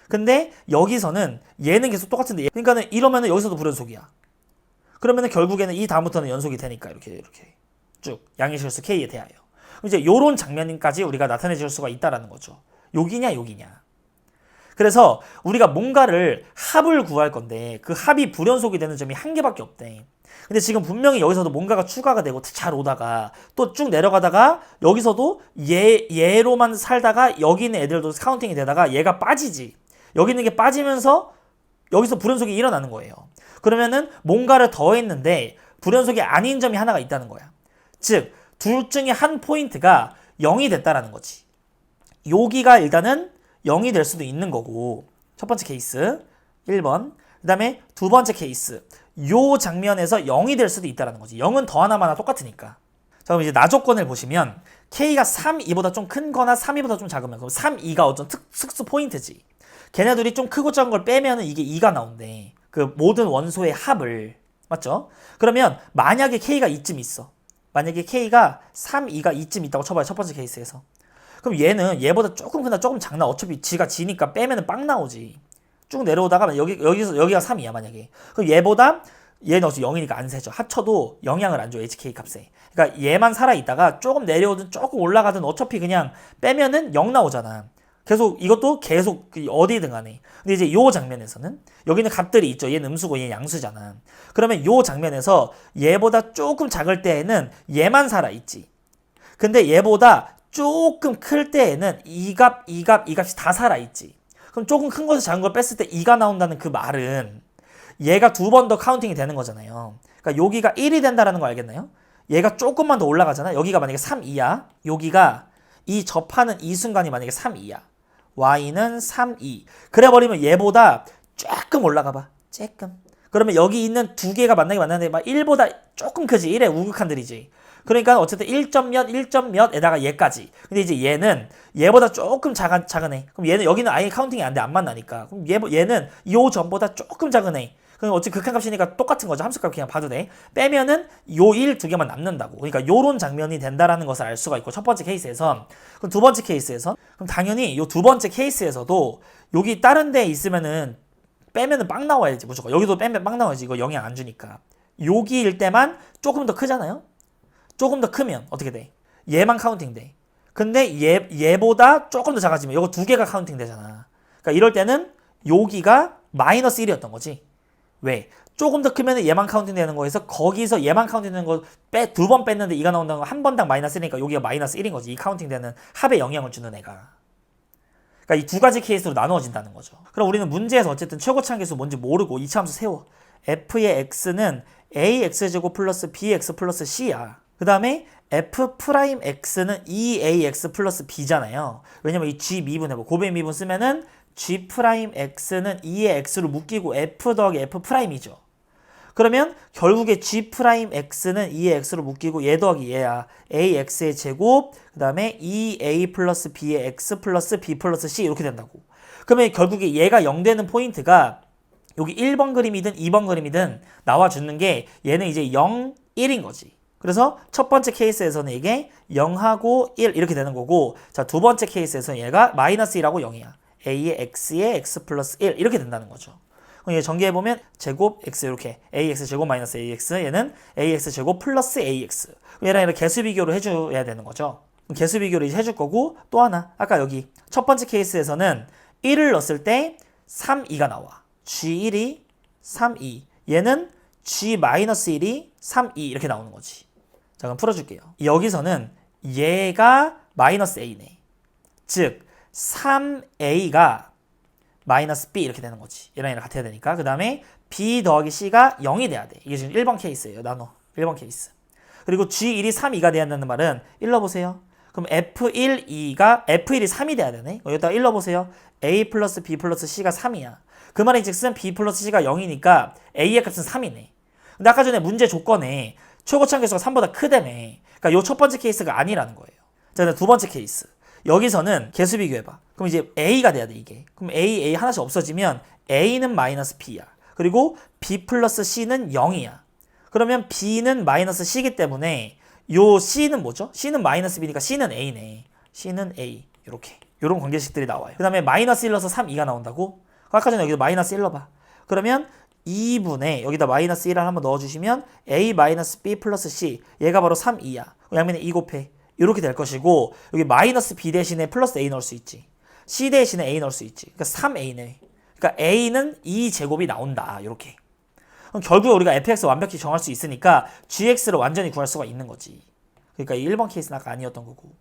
근데 여기서는 얘는 계속 똑같은데, 그러니까는 이러면은 여기서도 불연속이야. 그러면은 결국에는 이 다음부터는 연속이 되니까 이렇게 쭉 양의 실수 k에 대하여. 이제 요런 장면까지 우리가 나타내 줄 수가 있다라는 거죠. 여기냐. 그래서 우리가 뭔가를 합을 구할 건데 그 합이 불연속이 되는 점이 한 개밖에 없대. 근데 지금 분명히 여기서도 뭔가가 추가가 되고 잘 오다가 또 쭉 내려가다가 여기서도 얘로만 살다가 여기 있는 애들도 카운팅이 되다가 얘가 빠지지. 여기 있는 게 빠지면서 여기서 불연속이 일어나는 거예요. 그러면은 뭔가를 더했는데 불연속이 아닌 점이 하나가 있다는 거야. 즉 둘 중에 한 포인트가 0이 됐다라는 거지. 여기가 일단은 0이 될 수도 있는 거고, 첫 번째 케이스 1번. 그 다음에 두 번째 케이스, 요 장면에서 0이 될 수도 있다는 거지. 0은 더 하나 똑같으니까. 자, 그럼 이제 나 조건을 보시면 K가 3, 2보다 좀 큰 거나 3, 2보다 좀 작으면 그럼 3, 2가 어떤 특수 포인트지. 걔네들이 좀 크고 작은 걸 빼면은 이게 2가 나온대. 그 모든 원소의 합을. 맞죠? 그러면 만약에 K가 이쯤 있어. 만약에 K가 3, 2가 이쯤 있다고 쳐봐요. 첫 번째 케이스에서. 그럼 얘는 얘보다 조금 크나 조금 작나 어차피 지가 지니까 빼면은 빵 나오지. 쭉 내려오다가 여기가 3이야 만약에. 그럼 얘는 어차피 0이니까 안 세죠. 합쳐도 영향을 안 줘, HK 값에. 그러니까 얘만 살아있다가 조금 내려오든 조금 올라가든 어차피 그냥 빼면은 0 나오잖아. 이것도 계속 어디든 간에. 근데 이제 요 장면에서는 여기는 값들이 있죠. 얘는 음수고 얘는 양수잖아. 그러면 요 장면에서 얘보다 조금 작을 때에는 얘만 살아있지. 근데 얘보다 조금 클 때에는 이 값이 다 살아있지. 그럼 조금 큰 것에서 작은 걸 뺐을 때 2가 나온다는 그 말은 얘가 두 번 더 카운팅이 되는 거잖아요. 그러니까 여기가 1이 된다라는 거 알겠나요? 얘가 조금만 더 올라가잖아. 여기가 만약에 3, 2야. 여기가 이 접하는 이 순간이 만약에 3, 2야. y는 3, 2. 그래버리면 얘보다 조금 올라가 봐. 조금. 그러면 여기 있는 두 개가 만나게 만나는데 막 1보다 조금 크지. 1의 우극한들이지. 그러니까 어쨌든 1점 몇, 1점 몇에다가 얘까지. 근데 이제 얘는 얘보다 조금 작은 애. 그럼 얘는 여기는 아예 카운팅이 안 돼. 안 만나니까. 그럼 얘는 요 점보다 조금 작은 애. 그럼 어차피 극한값이니까 똑같은 거죠. 함수값 그냥 봐도 돼. 빼면은 요 1 두 개만 남는다고. 그러니까 요런 장면이 된다라는 것을 알 수가 있고 첫 번째 케이스에선. 그럼 두 번째 케이스에선. 그럼 당연히 요 두 번째 케이스에서도 여기 다른 데 있으면은 빼면은 빵 나와야지 무조건. 여기도 빼면 빵 나와야지. 이거 영향 안 주니까. 여기일 때만 조금 더 크잖아요. 조금 더 크면 어떻게 돼? 얘만 카운팅 돼. 근데 얘보다 조금 더 작아지면 이거 두 개가 카운팅 되잖아. 그러니까 이럴 때는 여기가 마이너스 1이었던 거지. 왜? 조금 더 크면 얘만 카운팅 되는 거에서 거기서 얘만 카운팅 되는 거 두 번 뺐는데 이가 나온다는 거 한 번당 마이너스 1이니까 여기가 마이너스 1인 거지. 이 카운팅 되는 합에 영향을 주는 애가. 그러니까 이 두 가지 케이스로 나누어진다는 거죠. 그럼 우리는 문제에서 어쨌든 최고차항계수 뭔지 모르고 이차 함수 세워. f의 x는 ax제곱 플러스 bx 플러스 c야. 그 다음에 f'x는 2ax 플러스 b잖아요. 왜냐면 이 g 미분해봐. 고배 미분 쓰면은 g'x는 2의 x로 묶이고 f 더하기 f'이죠. 그러면 결국에 g'x는 2의 x로 묶이고 얘 더하기 얘야. ax의 제곱 그 다음에 2a 플러스 b의 x 플러스 b 플러스 c 이렇게 된다고. 그러면 결국에 얘가 0 되는 포인트가 여기 1번 그림이든 2번 그림이든 나와주는 게 얘는 이제 0, 1인 거지. 그래서 첫 번째 케이스에서는 이게 0하고 1 이렇게 되는 거고, 자, 두 번째 케이스에서는 얘가 마이너스 1하고 0이야. a의 x의 x 플러스 1 이렇게 된다는 거죠. 그럼 얘 전개해보면 제곱 x 이렇게 ax 제곱 마이너스 ax, 얘는 ax 제곱 플러스 ax. 얘랑 얘랑 개수 비교를 해줘야 되는 거죠. 개수 비교를 이제 해줄 거고, 또 하나 아까 여기 첫 번째 케이스에서는 1을 넣었을 때 3, 2가 나와. g1이 3, 2. 얘는 g-1이 3, 2 이렇게 나오는 거지. 자, 그럼 풀어줄게요. 여기서는 얘가 마이너스 a네. 즉 3a가 마이너스 b 이렇게 되는 거지. 얘랑 얘랑 같아야 되니까. 그 다음에 b 더하기 c가 0이 돼야 돼. 이게 지금 1번 케이스예요. 나눠. 1번 케이스. 그리고 g1이 3, 2가 돼야 한다는 말은 1 넣어보세요. 그럼 f1, 2가 f1이 3이 돼야 되네. 여기다가 1 넣어보세요. a 플러스 b 플러스 c가 3이야. 그 말인 즉슨 b 플러스 c가 0이니까 a의 값은 3이네. 근데 아까 전에 문제 조건에 최고차항 계수가 3보다 크다며. 그러니까 요 첫 번째 케이스가 아니라는 거예요. 자, 두 번째 케이스. 여기서는 개수 비교해봐. 그럼 이제 a가 돼야 돼, 이게. 그럼 a 하나씩 없어지면 a는 마이너스 b야. 그리고 b 플러스 c는 0이야. 그러면 b는 마이너스 c이기 때문에 요 c는 뭐죠? c는 마이너스 b니까 c는 a네. c는 a. 이렇게. 요런 관계식들이 나와요. 그 다음에 마이너스 1 넣어서 3, 2가 나온다고? 아까 전에 여기도 마이너스 1 넣어봐. 그러면 2분의 여기다 마이너스 1을 한번 넣어주시면 a 마이너스 b 플러스 c, 얘가 바로 3, 2야. 양면에 2 곱해. 이렇게 될 것이고, 여기 마이너스 b 대신에 플러스 a 넣을 수 있지. c 대신에 a 넣을 수 있지. 그러니까 3a네. 그러니까 a는 2제곱이 나온다. 이렇게. 그럼 결국 우리가 fx 완벽히 정할 수 있으니까 gx를 완전히 구할 수가 있는 거지. 그러니까 이 1번 케이스는 아까 아니었던 거고.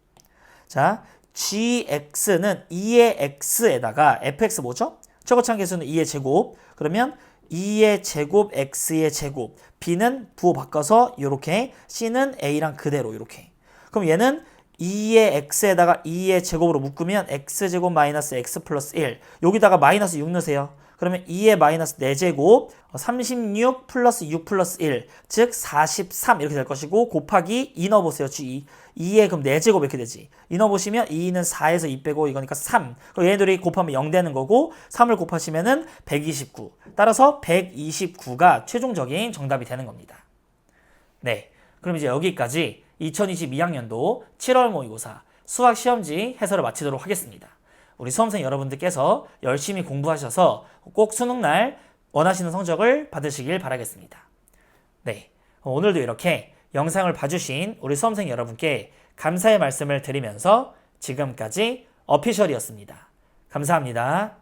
자, gx는 2의 x에다가 fx 뭐죠? 최고차항 계수는 2의 제곱. 그러면 2의 제곱 x의 제곱. b는 부호 바꿔서 이렇게, c는 a랑 그대로 이렇게. 그럼 얘는 2의 x에다가 2의 제곱으로 묶으면 x제곱 마이너스 x 플러스 1. 여기다가 마이너스 6 넣으세요. 그러면 2의 마이너스 4제곱 36 플러스 6 플러스 1. 즉 43 이렇게 될 것이고, 곱하기 2 넣어보세요. g2. 2의 그럼 4제곱 이렇게 되지. 2 넣어보시면 2는 4에서 2 빼고 이거니까 3. 그럼 얘네들이 곱하면 0 되는 거고, 3을 곱하시면은 129. 따라서 129가 최종적인 정답이 되는 겁니다. 네. 그럼 이제 여기까지 2022학년도 7월 모의고사 수학 시험지 해설을 마치도록 하겠습니다. 우리 수험생 여러분들께서 열심히 공부하셔서 꼭 수능날 원하시는 성적을 받으시길 바라겠습니다. 네, 오늘도 이렇게 영상을 봐주신 우리 수험생 여러분께 감사의 말씀을 드리면서 지금까지 어피셜이었습니다. 감사합니다.